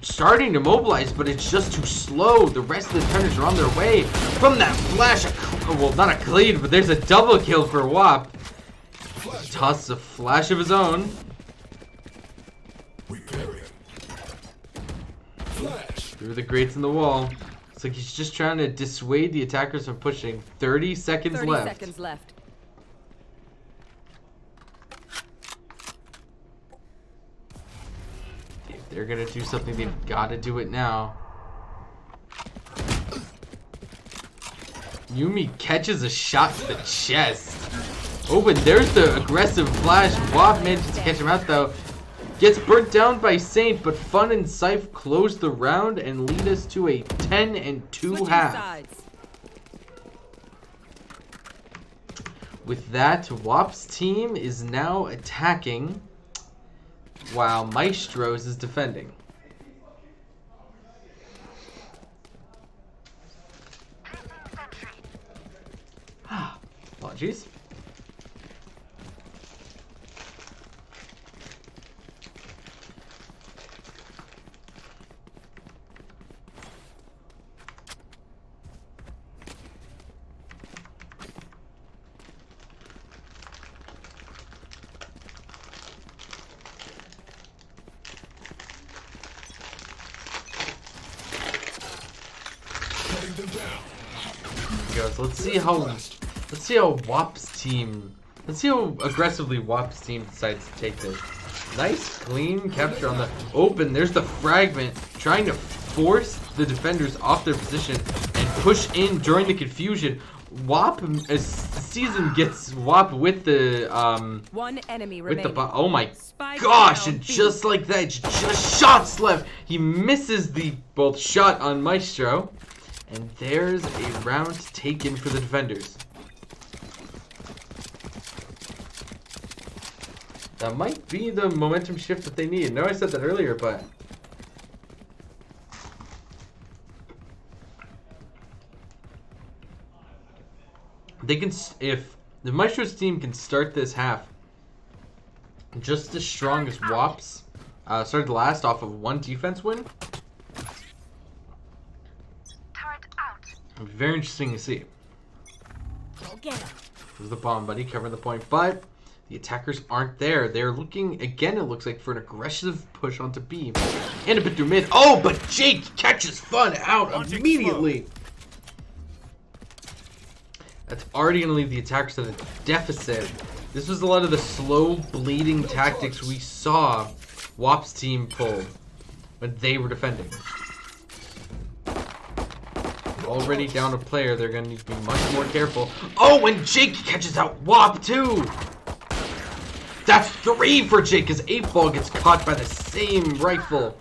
starting to mobilize, but it's just too slow. The rest of the defenders are on their way. From that flash, well, not a clean, but there's a double kill for WAP. Tosses a flash of his own. Through the grates in the wall. It's like he's just trying to dissuade the attackers from pushing. 30 seconds left. 30 seconds left. They're gonna do something. They've got to do it now. Yumi catches a shot to the chest. Oh, but there's the aggressive flash. Wop manages to catch him out though. Gets burnt down by Saint, but Fun and Scythe close the round and lead us to a 10-2 half. With that, Wop's team is now attacking, while Maestro's is defending. Apologies. Goes. Let's see how Wop's team. Let's see how aggressively Wop's team decides to take this. Nice clean capture on the open. There's the fragment trying to force the defenders off their position and push in during the confusion. Wop as Season gets Wop with the one enemy with remaining. oh my gosh, and just like that, just shots left. He misses the both shot on Maestro. And there's a round taken for the defenders. That might be the momentum shift that they need. I know I said that earlier, but they can. If the Maestro's team can start this half just as strong as Wop's started last off of one defense win. Very interesting to see. Go get him. There's the bomb buddy covering the point, but the attackers aren't there. They're looking again. It looks like for an aggressive push onto B and a bit through mid. Oh, but Jake catches Fun out immediately. That's already gonna leave the attackers at a deficit. This was a lot of the slow bleeding tactics we saw Wop's team pull when they were defending. Already down a player, they're going to need to be much more careful. Oh, and Jake catches out Wop too! That's 3 for Jake as 8-Ball gets caught by the same rifle.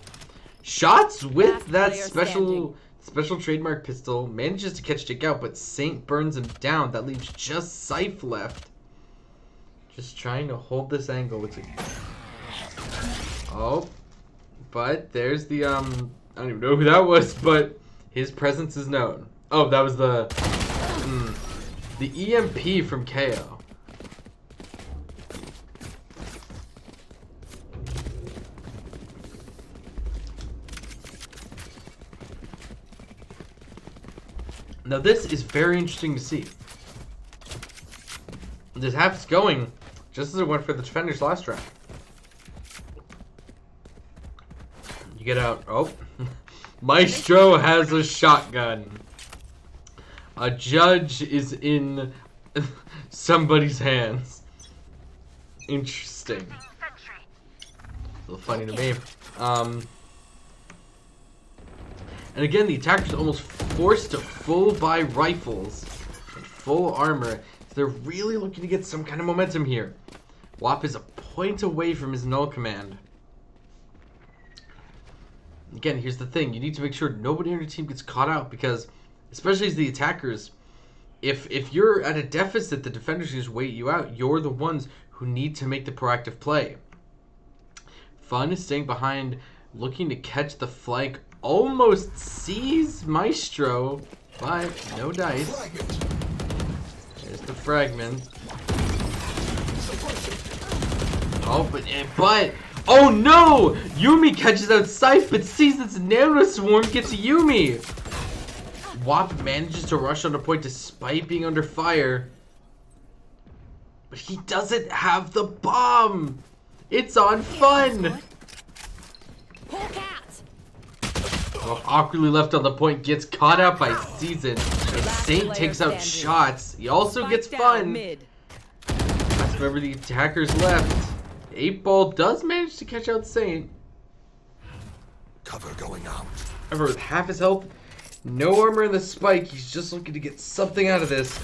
Shots with that special trademark pistol. Manages to catch Jake out, but Saint burns him down. That leaves just Scythe left. Just trying to hold this angle with it. Oh, but there's the, I don't even know who that was, but his presence is known. Oh, that was the EMP from KO. Now this is very interesting to see. This half is going just as it went for the defenders last round. You get out. Oh. Maestro has a shotgun. A judge is in somebody's hands. Interesting. A little funny to me. And again, the attackers are almost forced to full buy rifles and full armor. So they're really looking to get some kind of momentum here. Wop is a point away from his null command. Again, here's the thing. You need to make sure nobody on your team gets caught out because, especially as the attackers, if you're at a deficit, the defenders just wait you out. You're the ones who need to make the proactive play. Fun is staying behind, looking to catch the flank. Almost sees Maestro, but no dice. There's the fragment. Oh, but oh no! Yumi catches out Scythe, but sees this Nano Swarm gets Yumi. Wop manages to rush on a point despite being under fire. But he doesn't have the bomb! It's on Fun! Well, awkwardly left on the point, gets caught out by Season. And Saint takes out shots. He also gets Fun. Let's remember the attackers left. 8-Ball does manage to catch out Saint. Cover going out. Ever with half his health, no armor in the spike. He's just looking to get something out of this.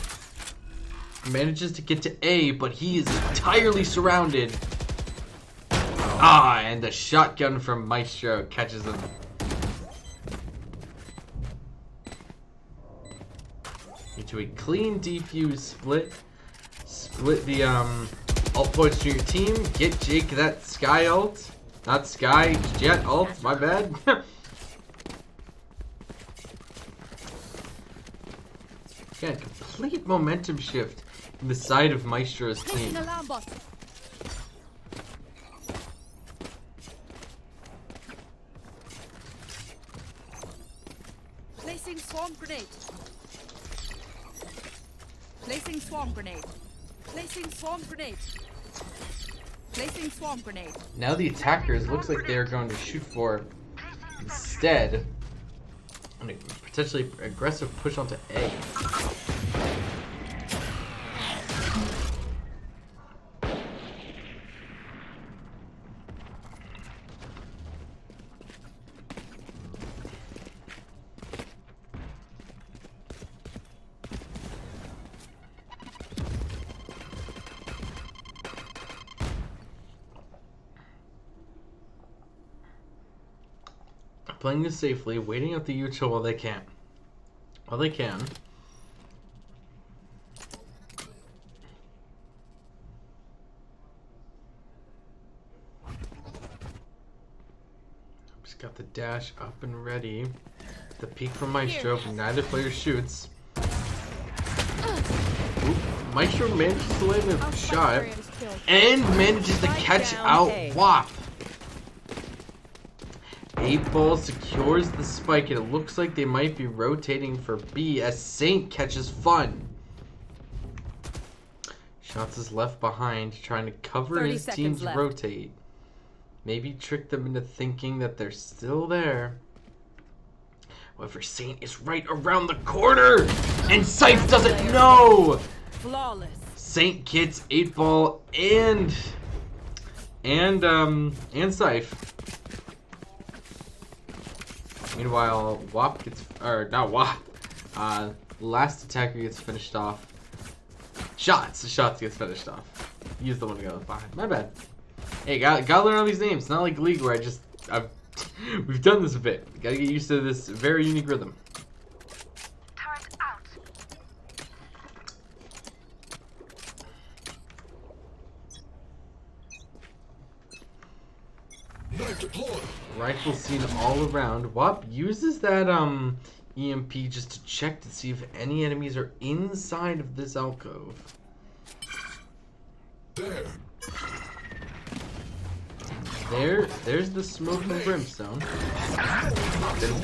Manages to get to A, but he is entirely surrounded. Ah, and the shotgun from Maestro catches him. Into a clean defuse split. Split the ult points to your team. Get Jake that Sky ult. Not Sky, Jet ult, my bad. Yeah, complete momentum shift in the side of Maestro's team. Placing alarm bot. Placing swarm grenade. Placing swarm grenade. Placing swarm grenade. Placing swarm grenade. Now the attackers looks like they're going to shoot for instead a potentially aggressive push onto A. Playing this safely, waiting out the util while they can. While they can. Just got the dash up and ready. The peek from Maestro, but neither player shoots. Oop, Maestro manages to land a shot and manages to catch out WAP. 8-Ball secures the spike, and it looks like they might be rotating for B as Saint catches Fun. Shots is left behind, trying to cover his team's rotate. Maybe trick them into thinking that they're still there. However, Saint is right around the corner, and Scythe doesn't know. Flawless. Saint gets 8-Ball and Scythe. Meanwhile, WAP gets, or not WAP, last attacker gets finished off. Shots gets finished off. Use the one to go behind. My bad. Hey, gotta learn all these names. It's not like League where we've done this a bit. Gotta get used to this very unique rhythm. Turret out. Knife deployed. Rifle seen all around. WAP uses that EMP just to check to see if any enemies are inside of this alcove. There's the smoke and brimstone.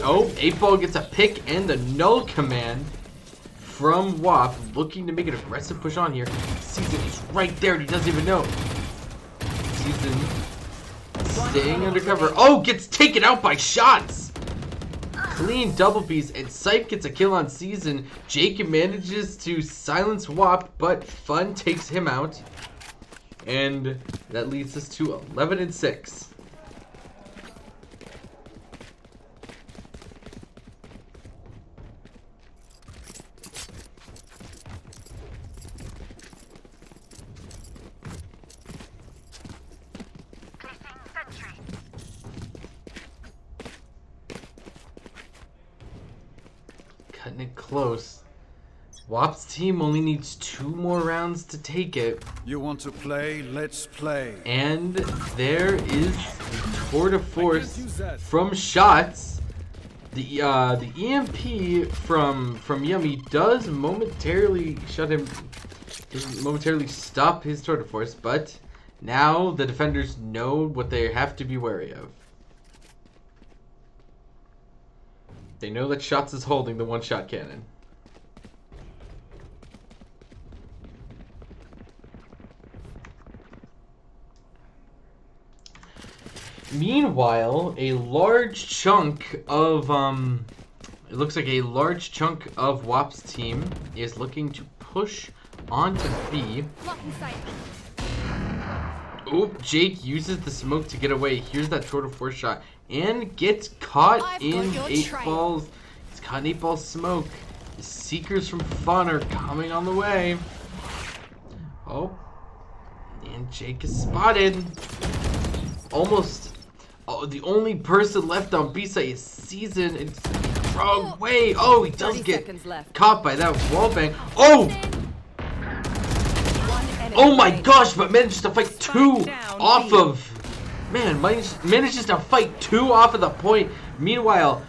Oh, 8-Ball gets a pick and the null command from WAP, looking to make an aggressive push on here. Season is right there and he doesn't even know. Season staying undercover. Oh, gets taken out by shots. Clean double piece, and Scythe gets a kill on Season. Jake manages to silence WAP, but Fun takes him out. And that leads us to 11-6. Cutting it close. WAP's team only needs 2 more rounds to take it. You want to play? Let's play. And there is the tour de force from shots. The EMP from Yummy does momentarily stop his tour de force, but now the defenders know what they have to be wary of. They know that Shots is holding the one-shot cannon. Meanwhile, a large chunk of it looks like a large chunk of WAP's team is looking to push onto B. Oh, Jake uses the smoke to get away. Here's that tour de force shot. And gets caught in 8 balls. He's caught in 8 ball smoke. The Seekers from Fun are coming on the way. Oh. And Jake is spotted. Almost. Oh, the only person left on B side is Season. It's the wrong way. Oh, he does get caught by that wall bang. Oh! Oh my gosh, but manages to fight 2 off of... Man, manages to fight 2 off of the point. Meanwhile,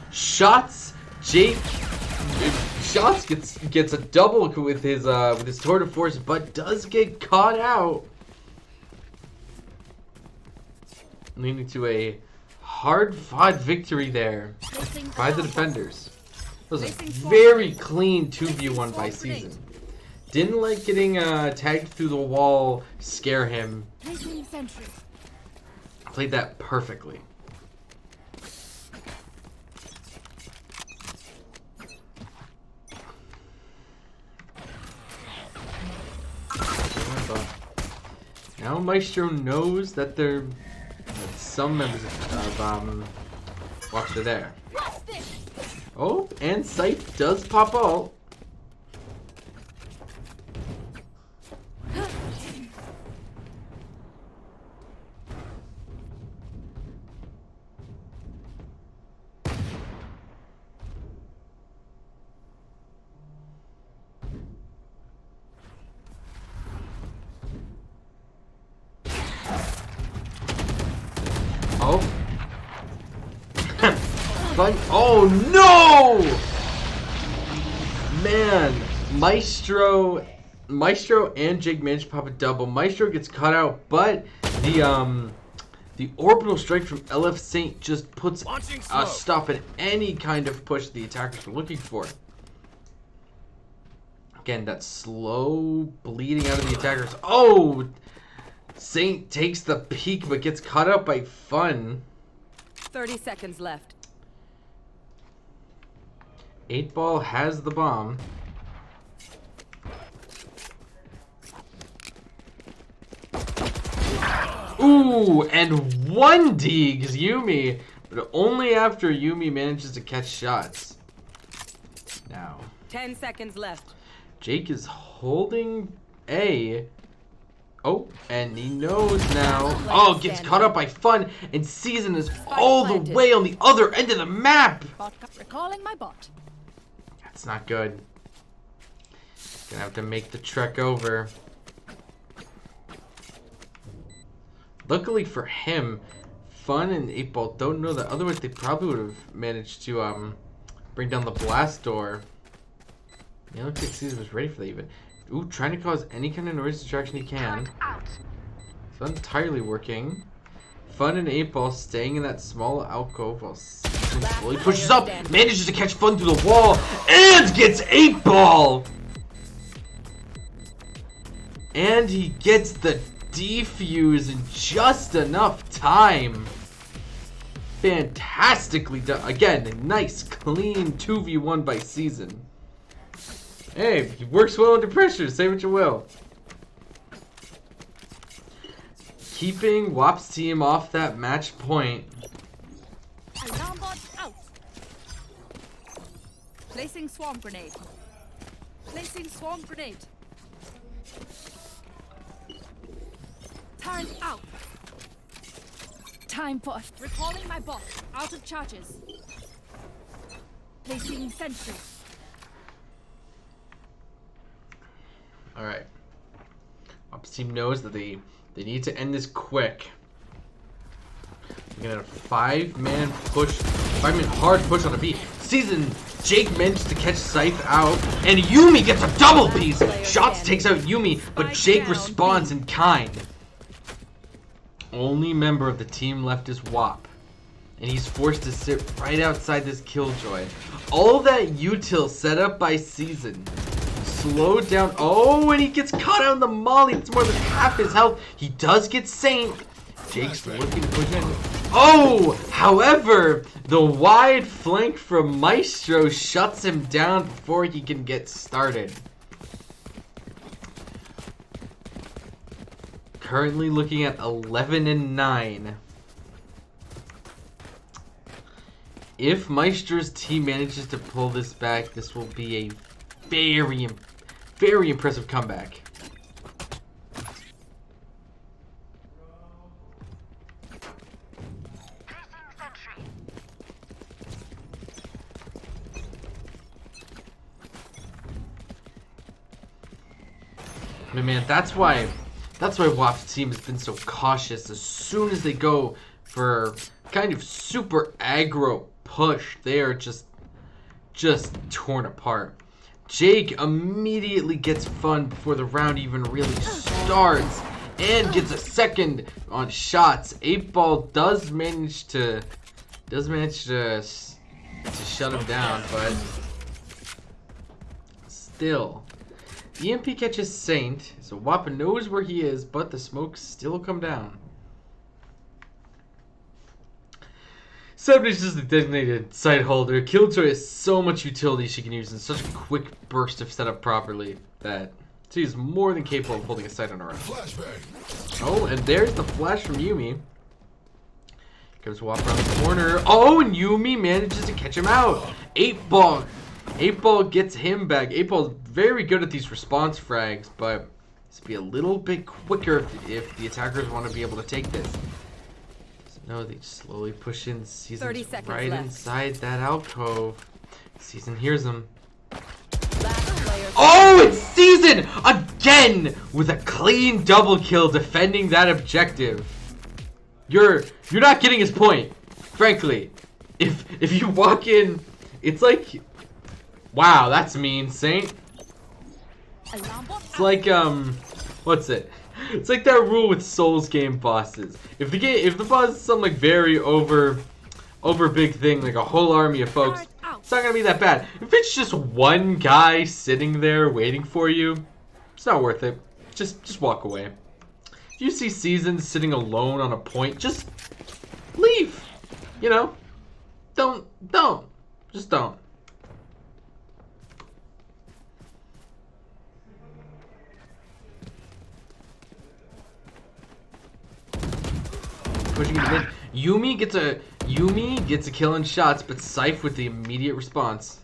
Jake gets a double with his tour de force, but does get caught out, leading to a hard-fought victory there by the defenders. It was a very clean 2v1 by Season. Didn't let getting tagged through the wall scare him. Played that perfectly. Now Maestro knows that some members of Watch are there. Oh, and Scythe does pop ult. Oh. But, oh no! Man, Maestro and Jake managed to pop a double. Maestro gets caught out, but the orbital strike from LF Saint just puts a stop at any kind of push the attackers were looking for. Again, that slow bleeding out of the attackers. Oh! Saint takes the peek but gets caught up by Fun. 30 seconds left. 8 ball has the bomb. Ooh, and 1 digs Yuumi, but only after Yuumi manages to catch shots. Now, 10 seconds left. Jake is holding A. Oh, and he knows now. Oh, gets caught up by Fun, and Season is all the way on the other end of the map. Recalling my bot. That's not good. Gonna have to make the trek over. Luckily for him, Fun and 8 ball don't know that. Otherwise, they probably would have managed to bring down the blast door. Yeah, looks like Caesar was ready for that even. Ooh, trying to cause any kind of noise distraction he can. It's not entirely working. Fun and 8 ball staying in that small alcove while Season slowly pushes up, manages to catch Fun through the wall, and gets 8 ball! And he gets the defuse in just enough time. Fantastically done. Again, a nice, clean 2v1 by Season. Hey, he works well under pressure, say what you will. Keeping WAP's team off that match point. Alarm bot out. Placing swarm grenade. Placing swarm grenade. Turret out. Time for recalling my bot. Out of charges. Placing sentry. Alright. WAP's team knows that they need to end this quick. We're gonna have a 5-man push, 5-man hard push on a B. Season, Jake managed to catch Scythe out, and Yuumi gets a double piece. Shots takes out Yuumi, but Jake responds in kind. Only member of the team left is WAP, and he's forced to sit right outside this killjoy. All that util set up by Season. Slowed down. Oh, and he gets caught out in the molly. It's more than half his health. He does get Saint. Jake's looking to push in. Oh, however, the wide flank from Maestro shuts him down before he can get started. currently looking at 11-9. If Maestro's team manages to pull this back, this will be a very, very impressive comeback. But man, that's why WAP's team has been so cautious. As soon as they go for kind of super aggro push, they are just torn apart. Jake immediately gets fun before the round even really starts and gets a second on shots. 8Ball does manage to shut him down, but still. EMP catches Saint, so WAP knows where he is, but the smokes still come down. 7 is the designated site holder. Killjoy has so much utility she can use in such a quick burst if set up properly that she is more than capable of holding a sight on her own. Oh, and there's the flash from Yuumi. Goes WAP around the corner. Oh, and Yuumi manages to catch him out. 8Ball. 8Ball gets him back. 8Ball's very good at these response frags, but it's be a little bit quicker if the attackers want to be able to take this. No, they slowly push in. Season's right left inside that alcove. Season hears him. Oh, it's Season again with a clean double kill defending that objective. You're not getting his point, frankly. If you walk in, it's like, wow, that's mean, Saint. It's like what's it? It's like that rule with Souls game bosses. If the boss is some like very over big thing, like a whole army of folks, it's not gonna be that bad. If it's just one guy sitting there waiting for you, it's not worth it. Just walk away. If you see Season sitting alone on a point, just leave. You know? Don't. Just don't. Pushing it mid. Yuumi gets a kill in shots, but Scythe with the immediate response.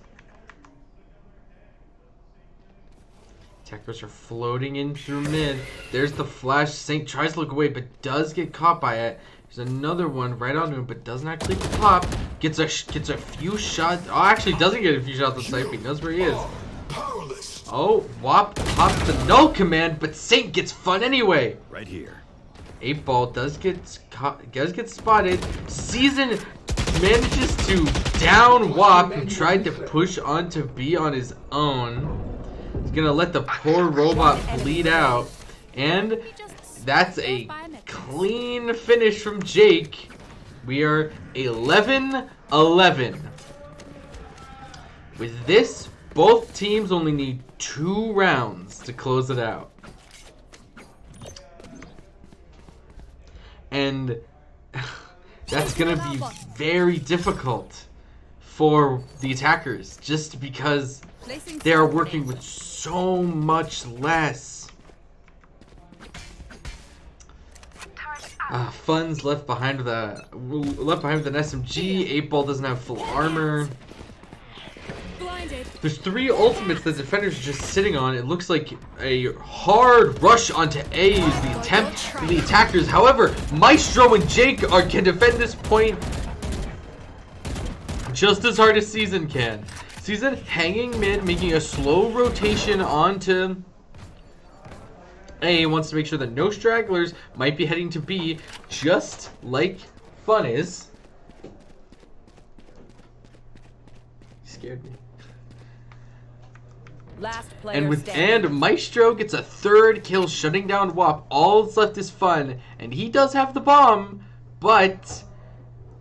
Attackers are floating in through mid. There's the flash. Saint tries to look away, but does get caught by it. There's another one right on him, but doesn't actually pop. Gets a few shots. Oh, actually doesn't get a few shots on Scythe. He knows where he is. Oh, WAP pops the null command, but Saint gets fun anyway. Right here. 8Ball does get spotted. Season manages to down WAP, who tried to push on to B on his own. He's gonna let the poor robot bleed out, and that's a clean finish from Jake. We are 11-11. With this, both teams only need 2 rounds to close it out. And that's going to be very difficult for the attackers, just because they are working with so much less. Funds left behind with an SMG. 8Ball doesn't have full armor. There's 3 ultimates that defenders are just sitting on. It looks like a hard rush onto A is the attempt for the attackers. However, Maestro and Jake can defend this point just as hard as Season can. Season hanging mid, making a slow rotation onto A. Wants to make sure that no stragglers might be heading to B, just like Fun is. He scared me. And Maestro gets a 3rd kill, shutting down WAP. All that's left is Fun, and he does have the bomb, but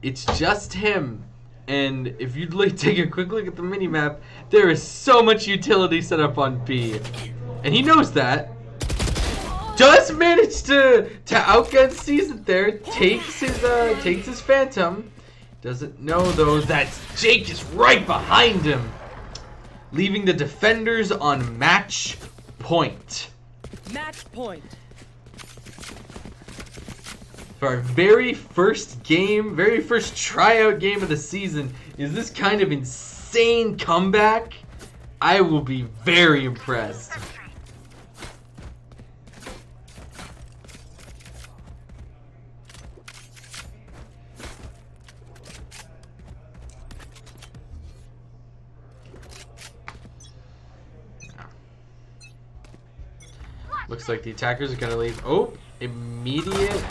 it's just him. And if you'd like to take a quick look at the minimap, there is so much utility set up on B, and he knows that. Does manage to outgun Season there. Takes his Phantom. Doesn't know though that Jake is right behind him, leaving the defenders on match point. Match point. for our very first game, very first tryout game of the season, is this kind of insane comeback. I will be very impressed. Looks like the attackers are gonna leave. Oh, immediate.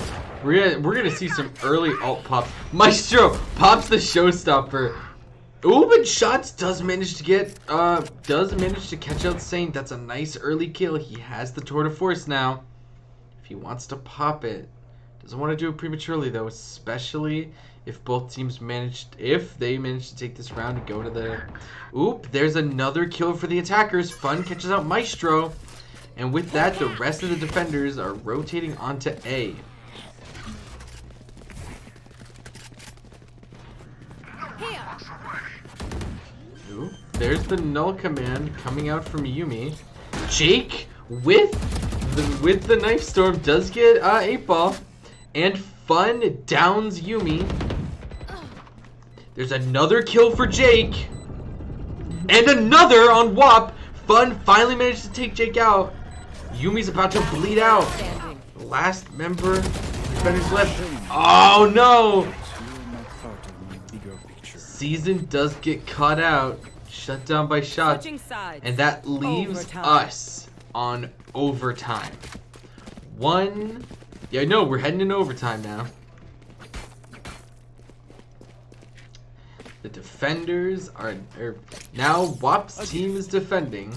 We're gonna see some early ult pops. Maestro pops the showstopper. Oh, but Shots does manage to catch out Saint. That's a nice early kill. He has the tour de force now. If he wants to pop it, doesn't want to do it prematurely though, especially if both teams manage to take this round and go to the. Oop, there's another kill for the attackers. Fun catches out Maestro. And with that, the rest of the defenders are rotating onto A. Ooh, there's the null command coming out from Yumi. Jake with the knife storm does get 8-ball, and Fun downs Yumi. There's another kill for Jake, and another on WAP. Fun finally managed to take Jake out. Yumi's about to bleed out. Last member defenders left. Oh no! Season does get caught out, shut down by Shots, and that leaves us on overtime. Yeah, no, we're heading in overtime now. The defenders are now WAP's team is defending.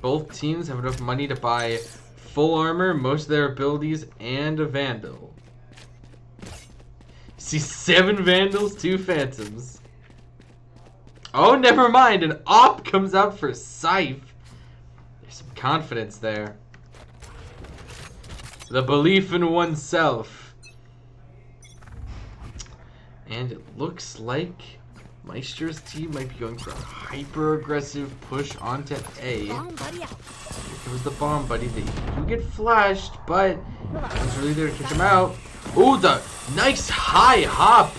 Both teams have enough money to buy full armor, most of their abilities, and a Vandal. See, 7 Vandals, 2 Phantoms. Oh, never mind. An op comes out for Scythe. There's some confidence there. The belief in oneself. And it looks like Maestro's team might be going for a hyper-aggressive push onto A. Here comes the bomb buddy. They do get flashed, but one's really there to kick him out. Ooh, the nice high hop.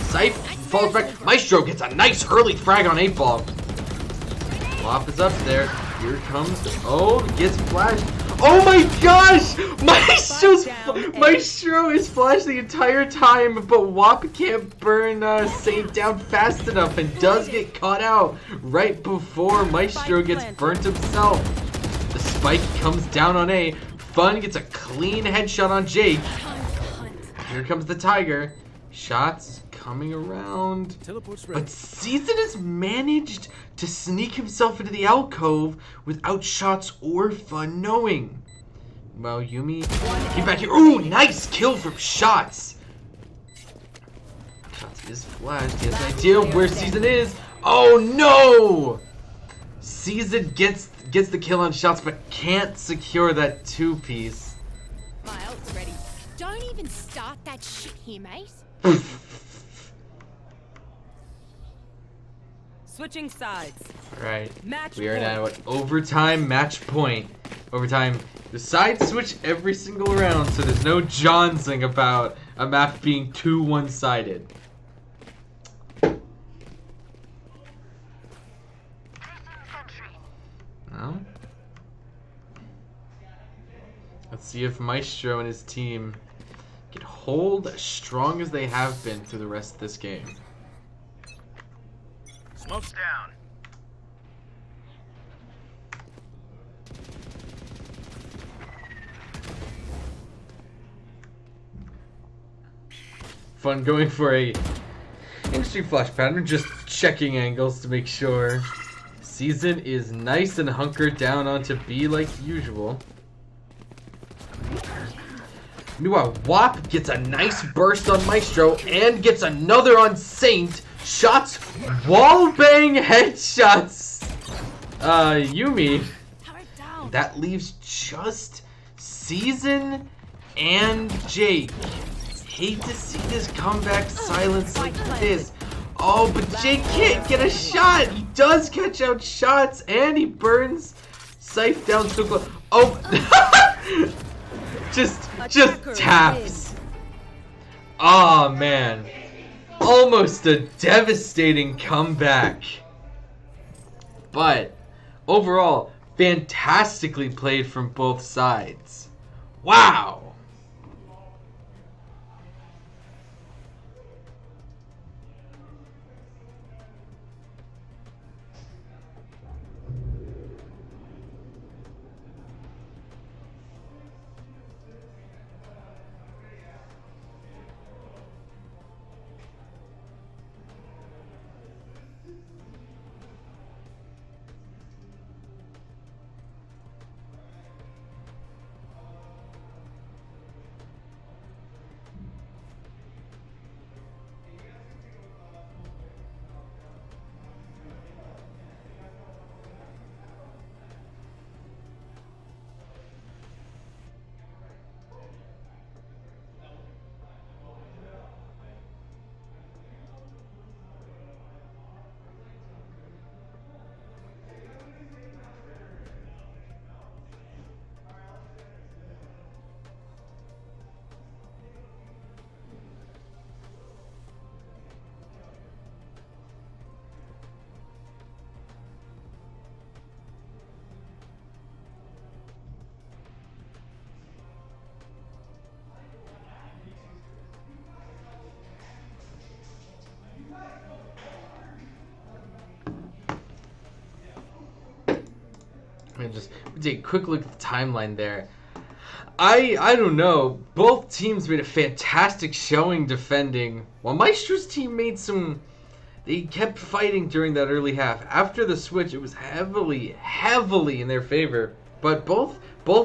Scythe falls back. Maestro gets a nice early frag on 8-ball. Flop is up there. Here comes the... Oh, gets flashed. Oh my gosh! Maestro is flashed the entire time, but WAP can't burn Saint down fast enough and does get caught out right before Maestro gets burnt himself. The spike comes down on A. Fun gets a clean headshot on Jake. Here comes the Tiger. Shots coming around. But Season has managed to sneak himself into the alcove without Shots or Fun knowing. Well, Yumi, get back here. Ooh, nice kill from Shots. Shots is flashed. He has an idea of where Season is. Oh no! Season gets the kill on Shots, but can't secure that 2-piece. My ult's ready. Don't even start that shit here, mate. Switching sides. Alright, Match we are point. now at overtime match point. Overtime, the sides switch every single round, so there's no Johnsing about a map being too one-sided. No? Let's see if Maestro and his team can hold as strong as they have been through the rest of this game. Smoke's down. Fun going for a interesting flash pattern, just checking angles to make sure. Season is nice and hunkered down onto B like usual. Meanwhile, WAP gets a nice burst on Maestro and gets another on Saint. Shots, wallbang headshots. Yumi. That leaves just Season and Jake. Hate to see this comeback silence like this. Oh, but Jake can't get a shot. He does catch out Shots and he burns Scythe down so close. Oh! just taps. Oh man. Almost a devastating comeback. But overall, fantastically played from both sides. Wow. Just take a quick look at the timeline there. I don't know. Both teams made a fantastic showing defending. While Maestro's team made some... They kept fighting during that early half. After the switch, it was heavily in their favor. But both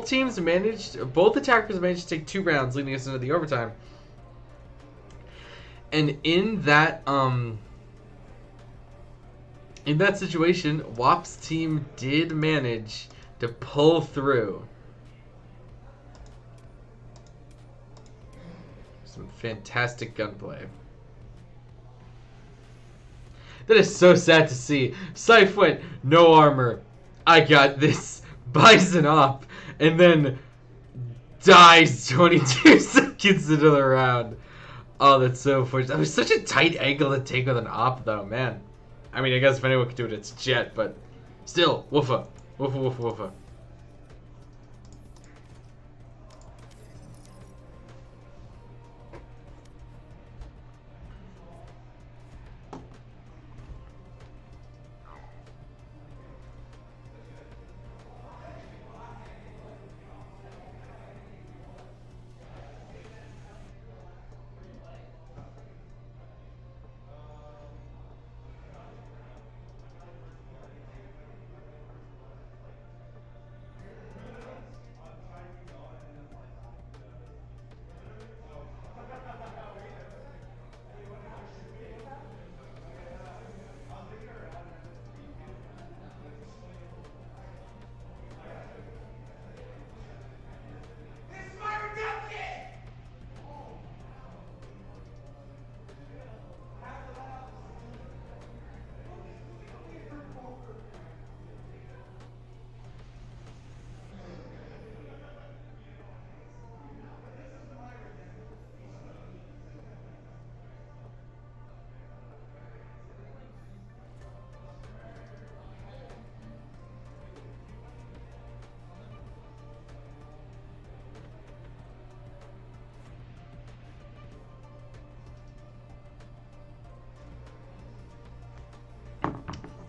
teams managed... Both attackers managed to take 2 rounds, leading us into the overtime. And in that situation, WAP's team did manage to pull through. Some fantastic gunplay. That is so sad to see. Scythe went, no armor, I got this, buys an op, and then dies 22 seconds into the round. Oh, that's so unfortunate. That was such a tight angle to take with an op, though, man. I mean, I guess if anyone could do it, it's Jet, but still, woofa. Woofa, woofa, woofa.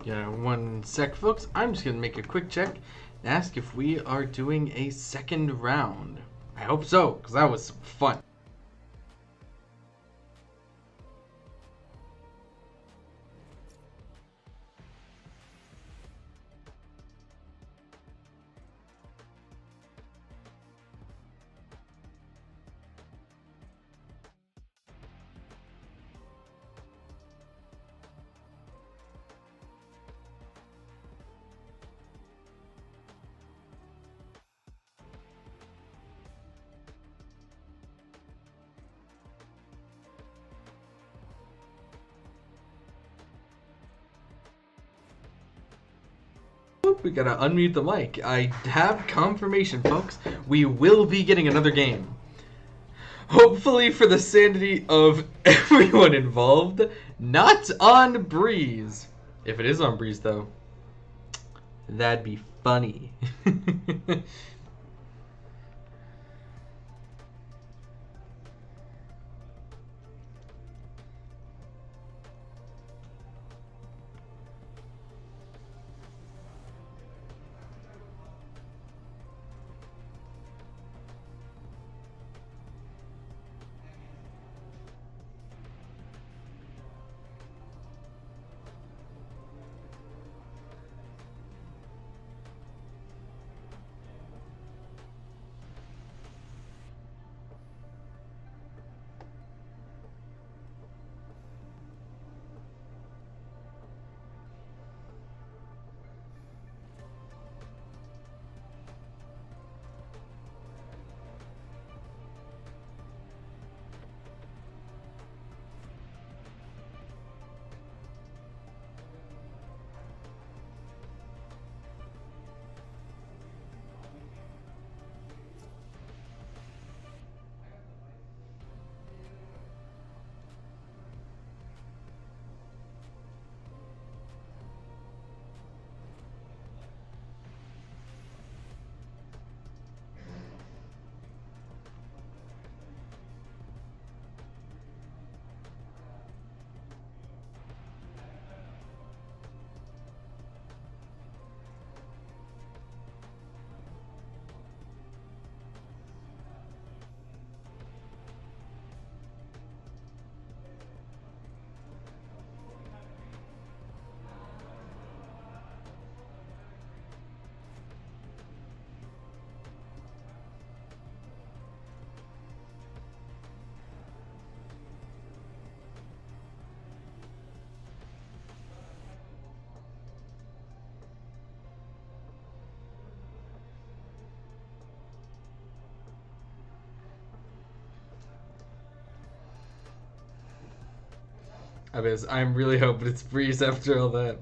Yeah, 1 sec, folks. I'm just going to make a quick check and ask if we are doing a second round. I hope so, because that was fun. Oh, we gotta unmute the mic. I have confirmation, folks. We will be getting another game. Hopefully for the sanity of everyone involved, not on Breeze. If it is on Breeze, though, that'd be funny. I'm really hoping it's Breeze after all that.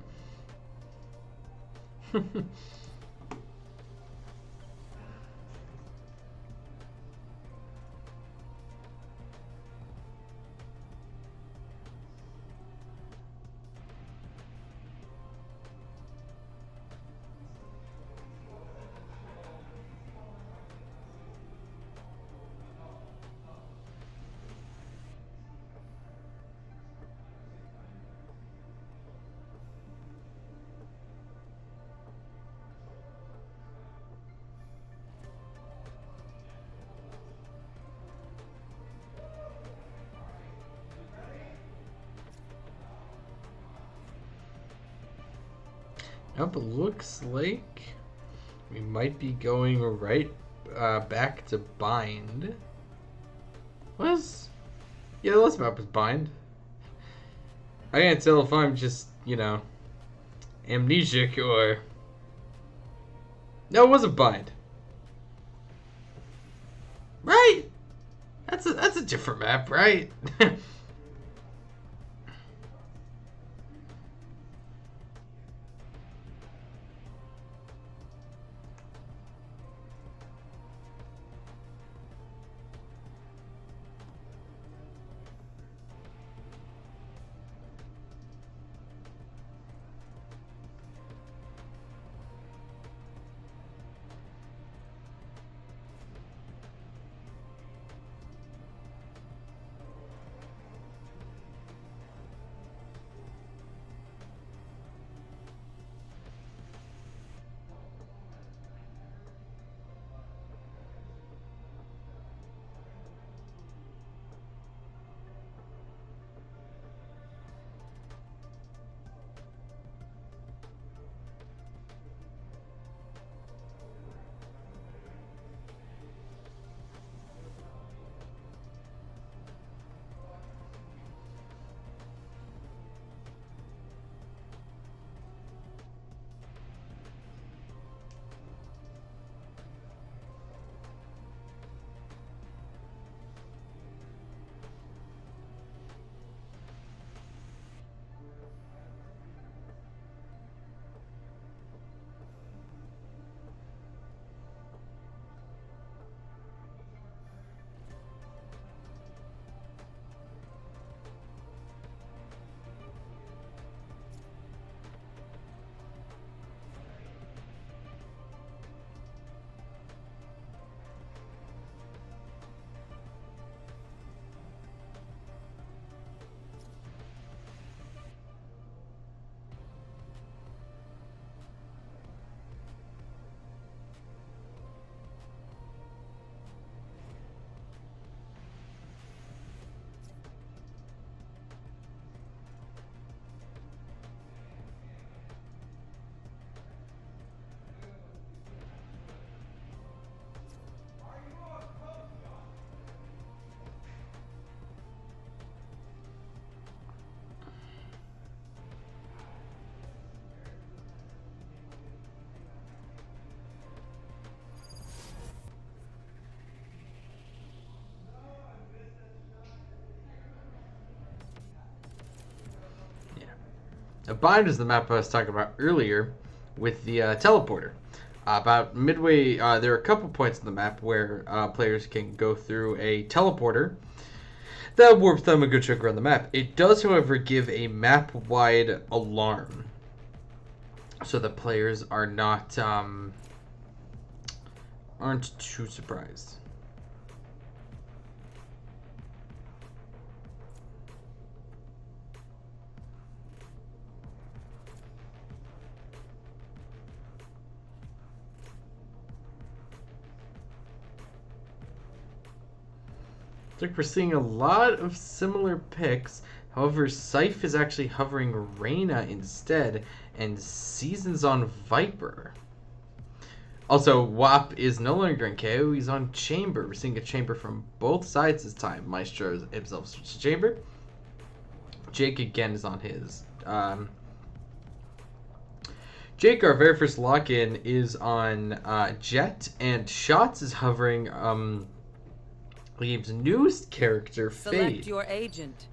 Nope, it looks like we might be going right back to Bind. Yeah, the last map was Bind. I can't tell if I'm just, amnesic or... No, it wasn't Bind. Right? That's a different map, right? Bind is the map I was talking about earlier with the teleporter. About midway, there are a couple points in the map where players can go through a teleporter that warps them a good chunk around the map. It does, however, give a map-wide alarm, so that players are not aren't too surprised. Looks like we're seeing a lot of similar picks. However, Scythe is actually hovering Reyna instead, and Season's on Viper. Also, WAP is no longer in KO, he's on Chamber. We're seeing a Chamber from both sides this time. Maestro himself switched to Chamber. Jake again is on his. Jake, our very first lock-in, is on Jet, and Shots is hovering Gabe's newest character, Fade. Select your agent.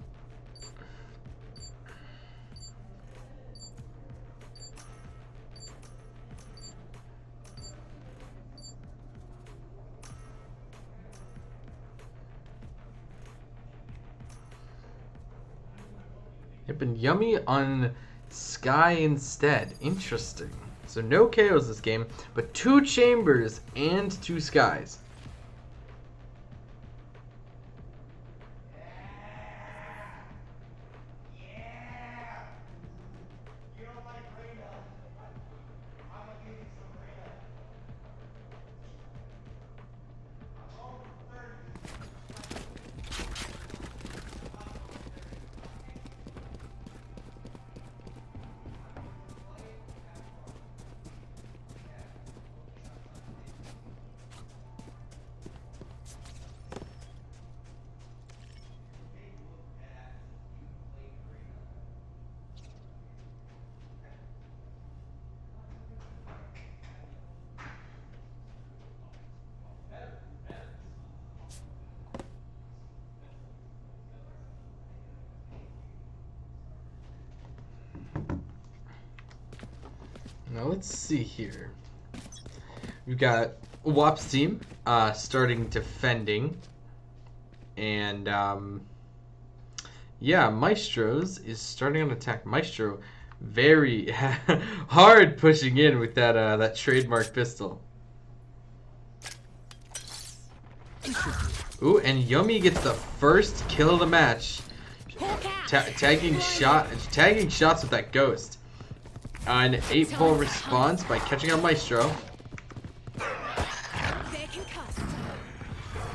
Yep, and Yummy on Sky instead. Interesting. So no KOs this game, but 2 Chambers and 2 Skies. Now let's see here. We've got WAP's team starting defending, and yeah, Maestro's is starting on attack. Maestro very hard pushing in with that that trademark pistol. Ooh, and Yummy gets the first kill of the match, tagging shots with that ghost. An 8-ball response by catching on Maestro.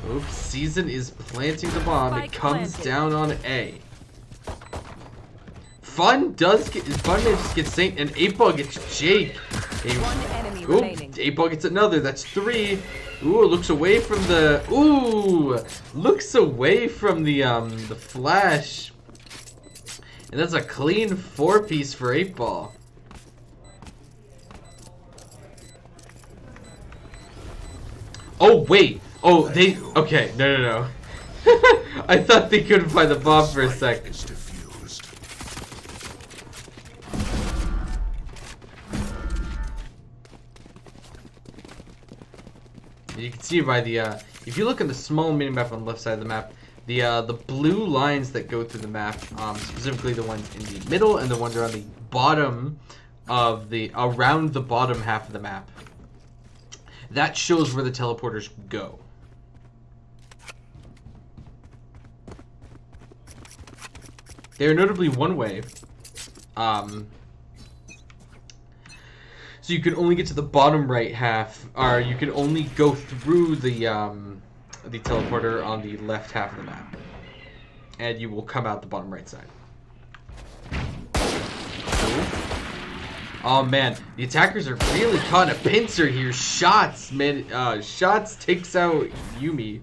Oops, Season is planting the bomb. It comes down on A. Fun manages to get Saint, and 8-ball gets Jake. One enemy Ooh, remaining. 8-ball gets another. That's 3. Ooh, looks away from the. Ooh, looks away from the flash, and that's a clean 4-piece for 8-ball. Oh, wait. Oh, they... Okay, no. I thought they couldn't find the bomb for a second. You can see by the... if you look at the small minimap on the left side of the map, the blue lines that go through the map, specifically the ones in the middle and the ones around the bottom of the... around the bottom half of the map, that shows where the teleporters go. They are notably one way. So you can only get to the bottom right half, or you can only go through the teleporter on the left half of the map, and you will come out the bottom right side. Oh man, the attackers are really caught in a pincer here. Shots, man. Shots takes out Yumi.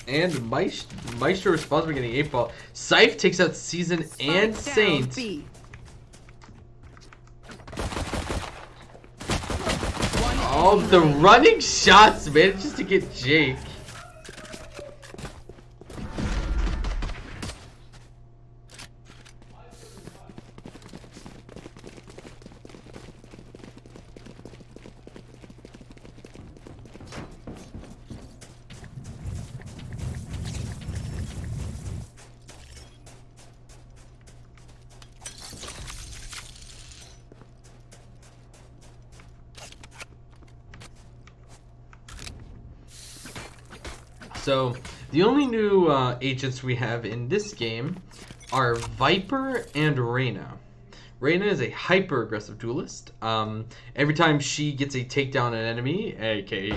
And Maestro responds by getting 8-ball. Scythe takes out Season and Saint. Oh, the running shots manages to get Jake. So the only new agents we have in this game are Viper and Reyna. Reyna is a hyper-aggressive duelist. Every time she gets a takedown on an enemy, aka,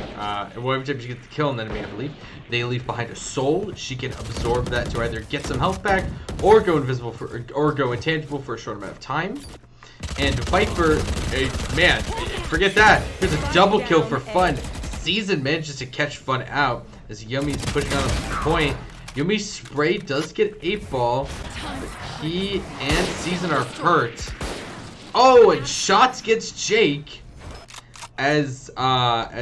well, every time she gets to kill an enemy, I believe, they leave behind a soul. She can absorb that to either get some health back, or go invisible or go intangible for a short amount of time. And Viper, man, forget that. Here's a double kill for Fun. Season manages to catch Fun out as Yummy's pushing on the point. Yumi's spray does get 8-ball, but he and Season are hurt. Oh, and Shots gets Jake as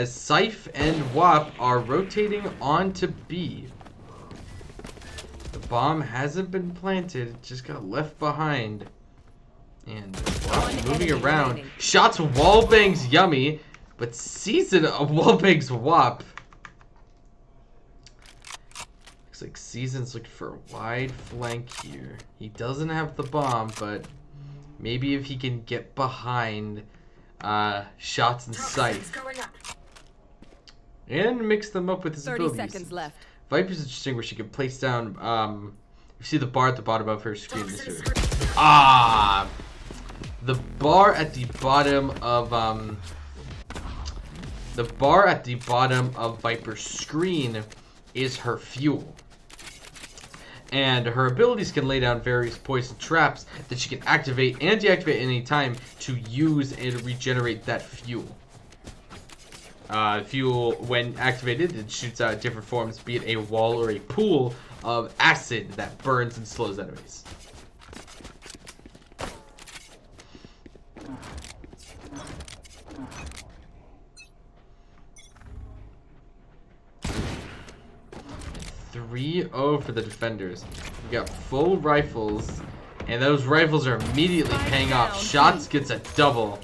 Scythe and WAP are rotating onto B. The bomb hasn't been planted, it just got left behind. And WAP moving around. Remaining. Shots wallbangs Yummy, but Season wallbangs WAP. Looks like Season's looking for a wide flank here. He doesn't have the bomb, but maybe if he can get behind Shots and Scythe and mix them up with his 30 abilities. seconds left. Viper's interesting where she can place down. You see the bar at the bottom of her screen. The bar at the bottom of Viper's screen is her fuel. And her abilities can lay down various poison traps that she can activate and deactivate at any time to use and regenerate that fuel. Fuel, when activated, it shoots out different forms, be it a wall or a pool of acid that burns and slows enemies. .3-0 for the defenders. We got full rifles, and those rifles are immediately paying off. Shots gets a double.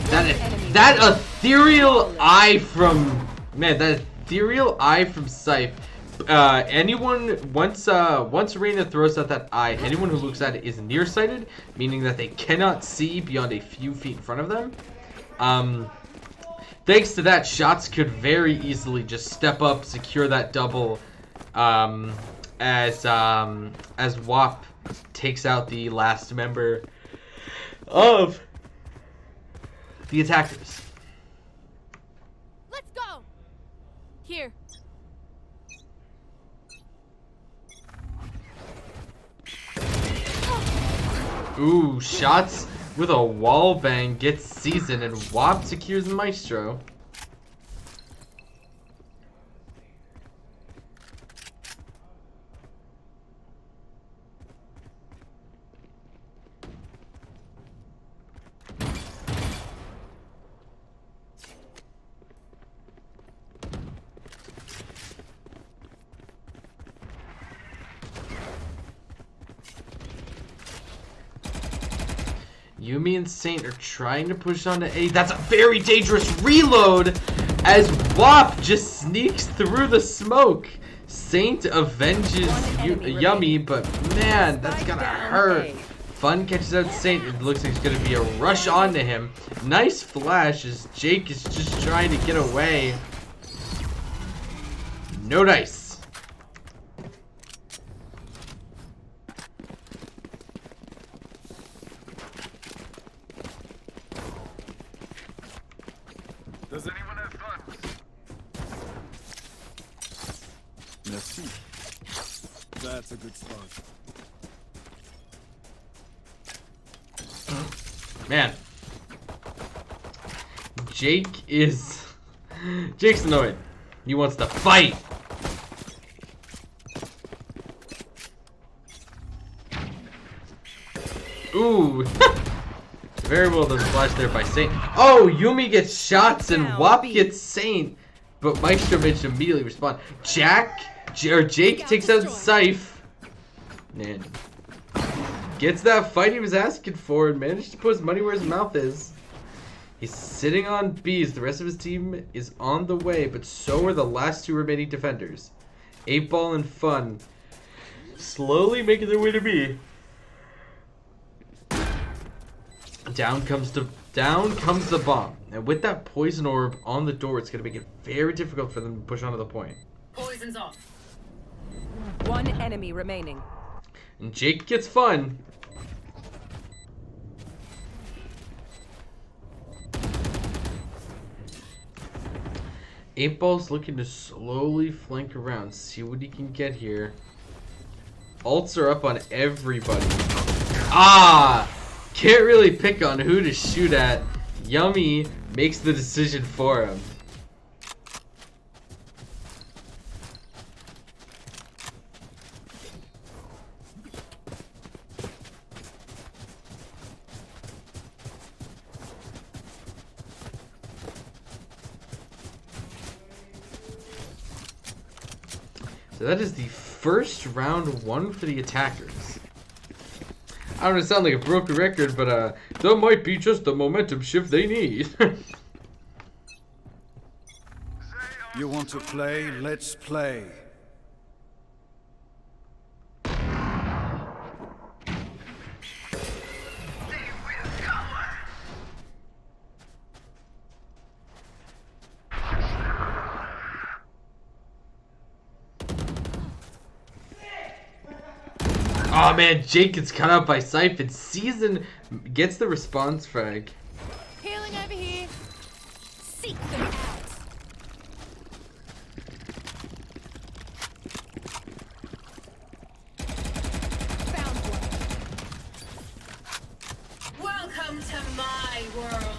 That ethereal eye from Scythe. Once Reyna throws out that eye, anyone who looks at it is nearsighted, meaning that they cannot see beyond a few feet in front of them. Thanks to that, Shots could very easily just step up, secure that double, as WAP takes out the last member of the attackers. Let's go. Here. Ooh, Shots with a wall bang gets Season, and WAP secures Maestro. Yumi and Saint are trying to push on to A. That's a very dangerous reload as WAP just sneaks through the smoke. Saint avenges Yummy, but man, that's gonna hurt. Fun catches out Saint. It looks like it's gonna be a rush onto him. Nice flash as Jake is just trying to get away. No dice. Does anyone have fun? Merci. That's a good start. Man. Jake's annoyed. He wants to fight. Ooh. Very well done flash there by Saint. Oh, Yumi gets Shots and WAP gets Saint. But Maestro managed to immediately respond. Jake takes out Scythe. And gets that fight he was asking for and managed to put his money where his mouth is. He's sitting on B's. The rest of his team is on the way, but so are the last two remaining defenders. 8-Ball and Fun slowly making their way to B. Down comes to Down comes the bomb. And with that poison orb on the door, it's going to make it very difficult for them to push onto the point. Poison's off. One enemy remaining. And Jake gets fun. Eight Ball's looking to slowly flank around, see what he can get here. Ults are up on everybody. Ah! Can't really pick on who to shoot at. Yummy makes the decision for him. So that is the first round won for the attackers. I don't want to sound like a broken record, but that might be just the momentum shift they need. You want to play? Let's play. Oh man, Jake gets cut out by Siphon. Season gets the response frag. Healing over here. Seek them out. Found one. Welcome to my world.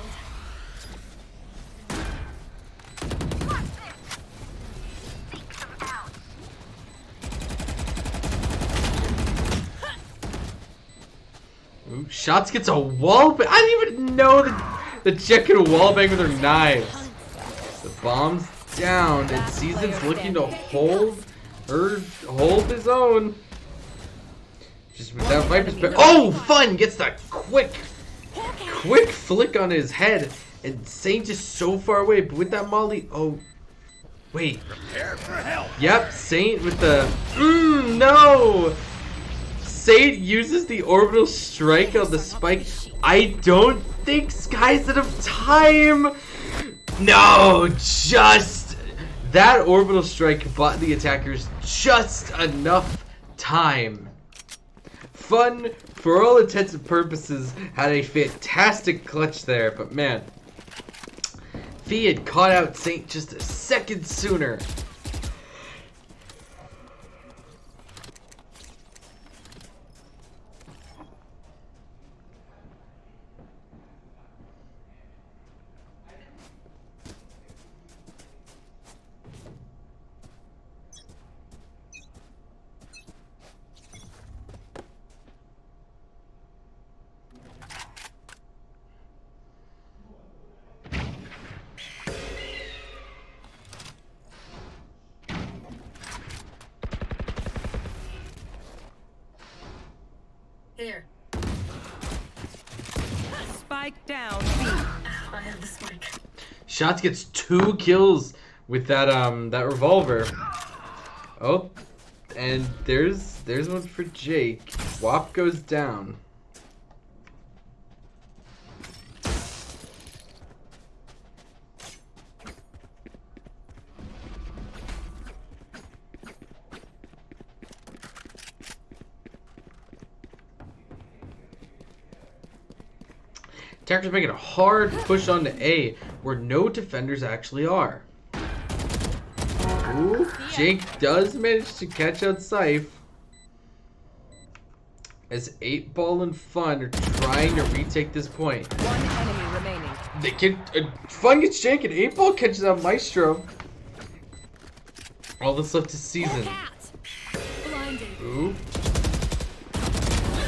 Ooh, Shots gets a wall bang. I didn't even know that Jet could wall bang with her knives. The bomb's down, and Season's looking to hold his own. Just with that Viper's back. Oh, Fun gets that quick flick on his head, and Saint is so far away. But with that Molly, oh, wait. Prepare for help. Yep, Saint with the no. Saint uses the orbital strike on the spike. I don't think Sky's enough time. No, just that orbital strike bought the attackers just enough time. Fun, for all intents and purposes, had a fantastic clutch there, but man, if he had caught out Saint just a second sooner. Here. Spike down. B. I have the spike. Shots gets 2 kills with that that revolver. Oh, and there's one for Jake. WAP goes down. Attackers making a hard push onto A, where no defenders actually are. Ooh, Jake does manage to catch out Scythe. As 8 Ball and Fun are trying to retake this point. One enemy remaining. They can Fun gets Jake and 8 Ball catches out Maestro. All that's left is Season. Blinded. Ooh.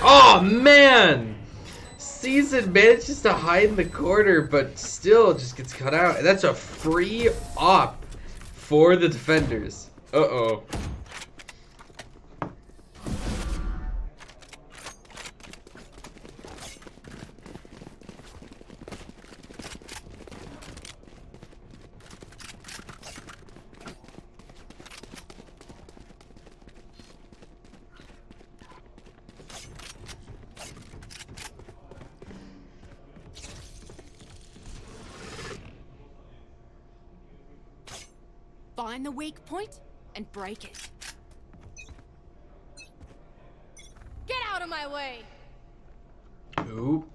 Oh man! Season manages to hide in the corner, but still just gets cut out. And that's a free op for the defenders. Uh-oh. find the weak point and break it. Get out of my way! Oop.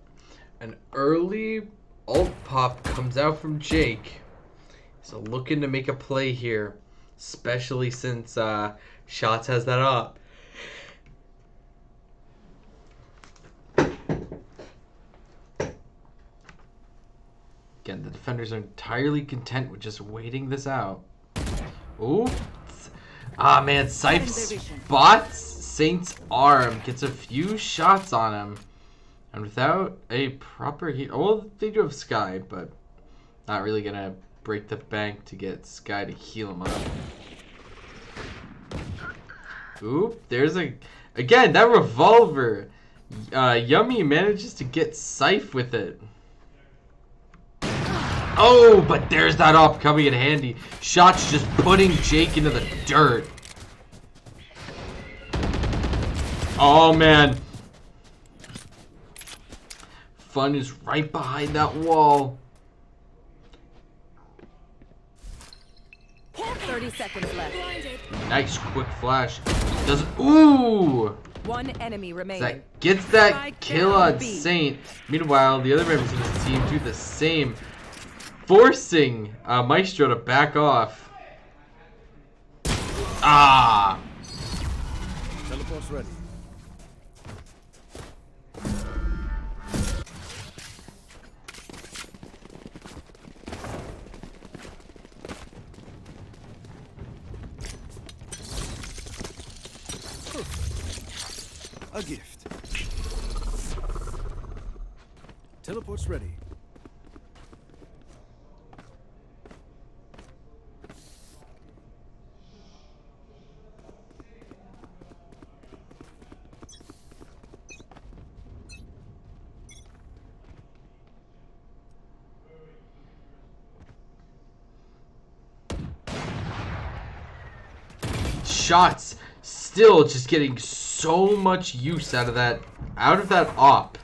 An early ult pop comes out from Jake. So looking to make a play here, especially since Shots has that up. Again, the defenders are entirely content with just waiting this out. Ooh. Ah, man, Scythe spots Saint's arm, gets a few shots on him. And without a proper heal, well, they do have Sky, but not really gonna break the bank to get Sky to heal him up. Oop, there's again, that revolver. Yummy manages to get Scythe with it. Oh, but there's that op coming in handy. Shots just putting Jake into the dirt. Oh, man. Fun is right behind that wall. 30 seconds left. Nice quick flash. Does ooh! One enemy remaining. That gets that kill on Saint. Meanwhile, the other members of his team do the same, forcing Maestro to back off. Ah! Teleport's ready. A gift. Teleport's ready. Shots still just getting so much use out of that op.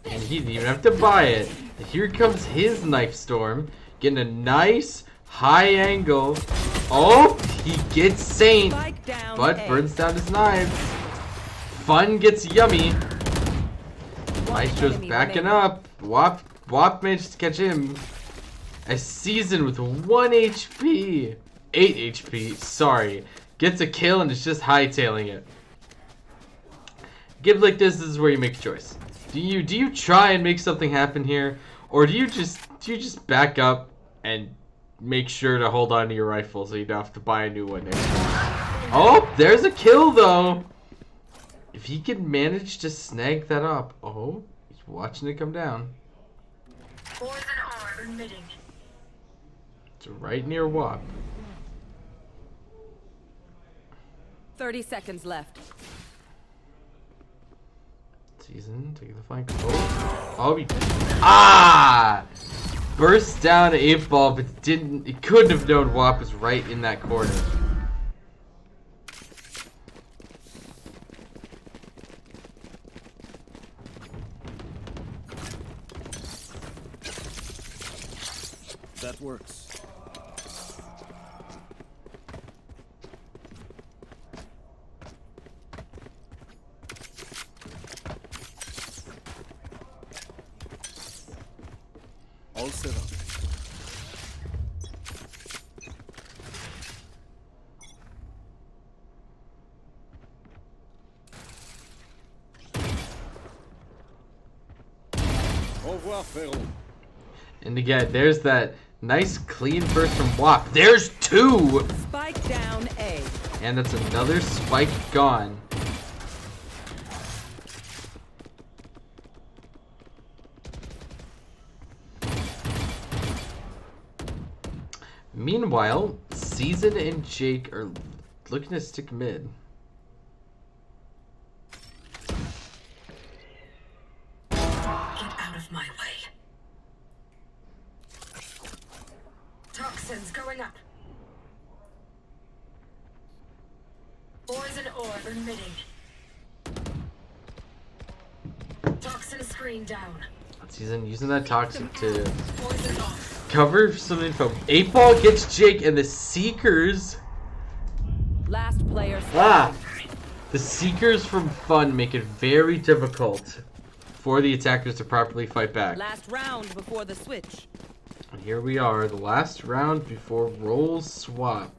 And he didn't even have to buy it. And here comes his knife storm, getting a nice high angle. Oh, he gets Saint, but burns down his knives. Fun gets Yummy. Maestro's backing up. Wop managed to catch him. A Season with 1 HP. 8 HP, sorry. Gets a kill and is just hightailing it. Games like this is where you make a choice. Do you try and make something happen here, or do you just back up and make sure to hold on to your rifle so you don't have to buy a new one next time? Oh, there's a kill though. If he can manage to snag that up, oh, he's watching it come down. Poison orb emitting. It's right near Wop. 30 seconds left. Season, taking the flank. Oh, burst down 8-ball, but it couldn't have known Wop was right in that corner. That works. All set up. Au revoir, Ferron. And again, there's that nice clean burst from Wop. There's 2! Spike down A. And that's another spike gone. Meanwhile, Season and Jake are looking to stick mid. Get out of my way. Toxins going up. Poison orb emitting. Toxin screen down. Season using that toxic to Poison off. cover some info. 8 Ball gets Jake and the Seekers. Last player Ah! standing. The Seekers from Fun make it very difficult for the attackers to properly fight back. Last round before the switch. And here we are, the last round before roles swap.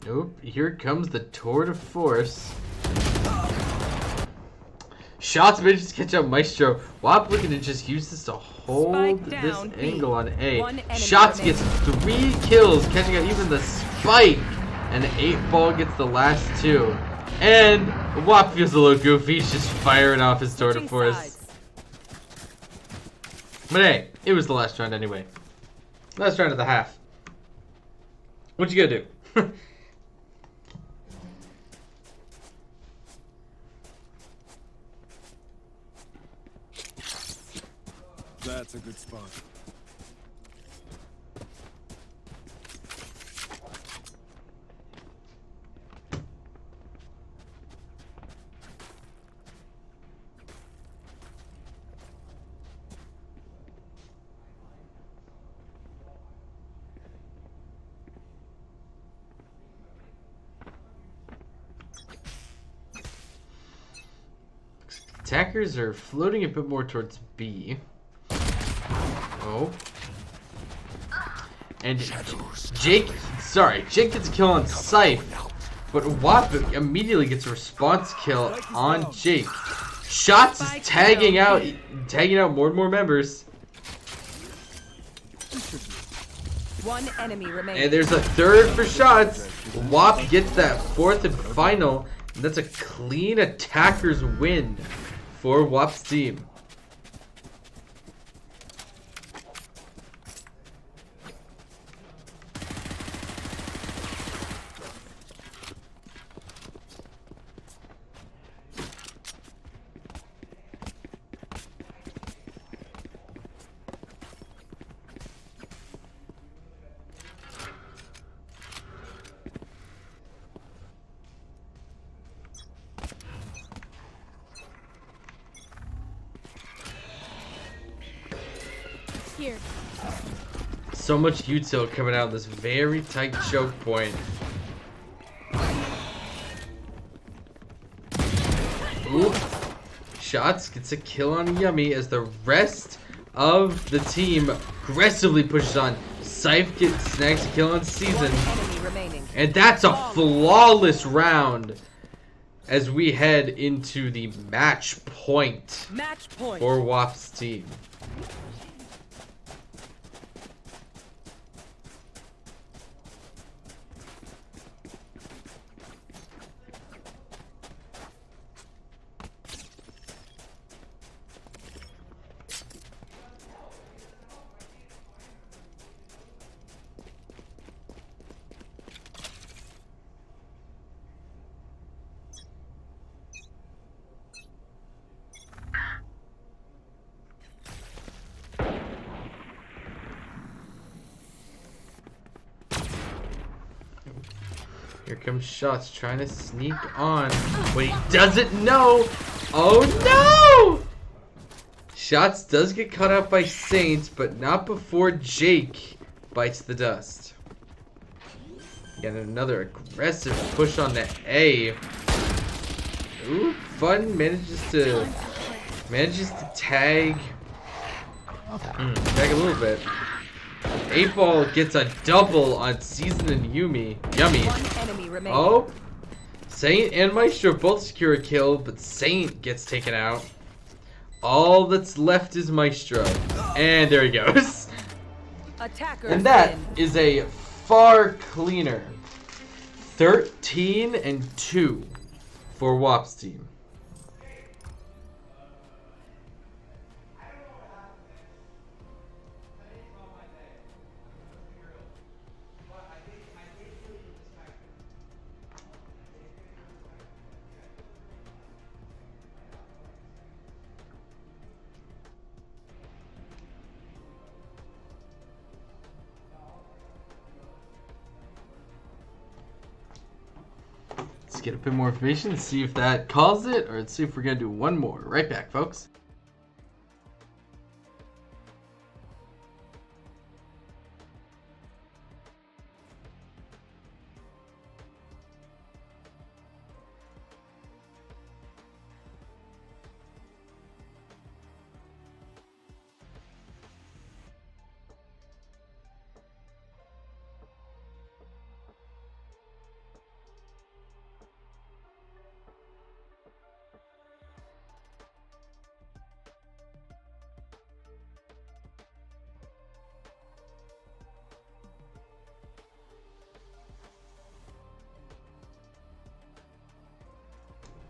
Nope, here comes the tour de force. Shots manages to catch up Maestro. Wap looking to just use this to hold this angle on A. Shots gets 3 kills, catching out even the spike. And 8 Ball gets the last 2. And Wap feels a little goofy. He's just firing off his tour de force. But hey, it was the last round anyway. Last round of the half. What you gonna do? That's a good spot. Attackers are floating a bit more towards B. Oh. And Jake gets a kill on Scythe, but Wap immediately gets a response kill on Jake. Shots is tagging out more and more members. One enemy remaining. And there's a third for Shots. Wap gets that 4th and final. And that's a clean attackers win for Wap's team. Here. So much util coming out of this very tight choke point. Ooh. Shots gets a kill on Yummy as the rest of the team aggressively pushes on. Scythe snags a kill on Season. And that's a flawless round as we head into the match point for Wap's team. Here comes Shots trying to sneak on, but he doesn't know. Oh no! Shots does get caught out by Saints, but not before Jake bites the dust. Again, another aggressive push on the A. Ooh, Fun manages to tag a little bit. 8 Ball gets a double on Season and Yummy. Oh, Saint and Maestro both secure a kill, but Saint gets taken out. All that's left is Maestro, and there he goes. And that is a far cleaner 13-2 for Wap's team. get a bit more information, see if that calls it, or let's see if we're gonna do one more. Right back, folks.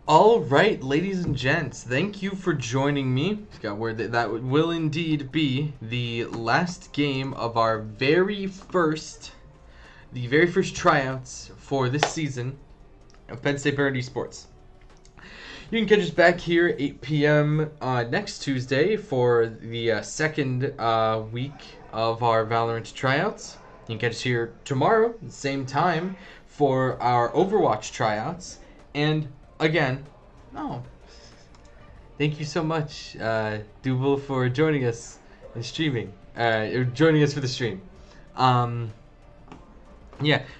All right, ladies and gents, thank you for joining me. Got word that will indeed be the last game of our very first tryouts for this season of Penn State Behrend Esports. You can catch us back here at 8 p.m. Next Tuesday for the second week of our Valorant tryouts. You can catch us here tomorrow, the same time, for our Overwatch tryouts. And again, thank you so much, Double, for joining us and streaming. Joining us for the stream. Yeah,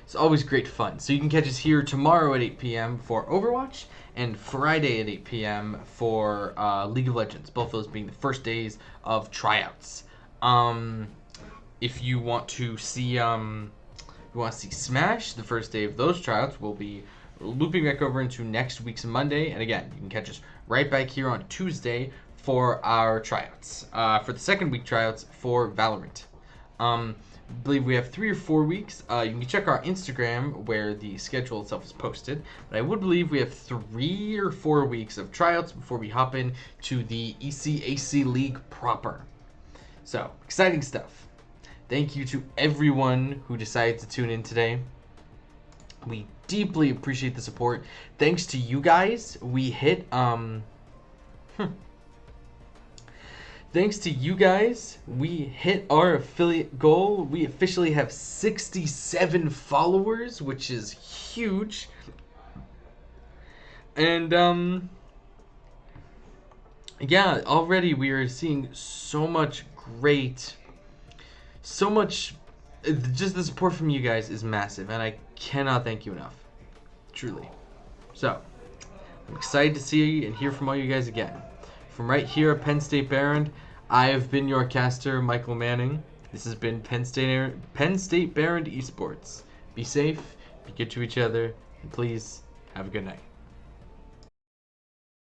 it's always great fun. So you can catch us here tomorrow at 8 p.m. for Overwatch and Friday at 8 p.m. for League of Legends. Both those being the first days of tryouts. If you want to see Smash, the first day of those tryouts will be looping back over into next week's Monday. And again, you can catch us right back here on Tuesday for our tryouts. For the second week tryouts for Valorant. I believe we have 3 or 4 weeks. You can check our Instagram where the schedule itself is posted. But I would believe we have 3 or 4 weeks of tryouts before we hop in to the ECAC League proper. So, exciting stuff. Thank you to everyone who decided to tune in today. We deeply appreciate the support. Thanks to you guys, we hit Thanks to you guys, we hit our affiliate goal. We officially have 67 followers, which is huge. And yeah, already we are seeing so much just the support from you guys is massive, and I cannot thank you enough. Truly. So, I'm excited to see and hear from all you guys again. From right here at Penn State Behrend, I have been your caster, Michael Manning. This has been Penn State Behrend Esports. Be safe, be good to each other, and please have a good night.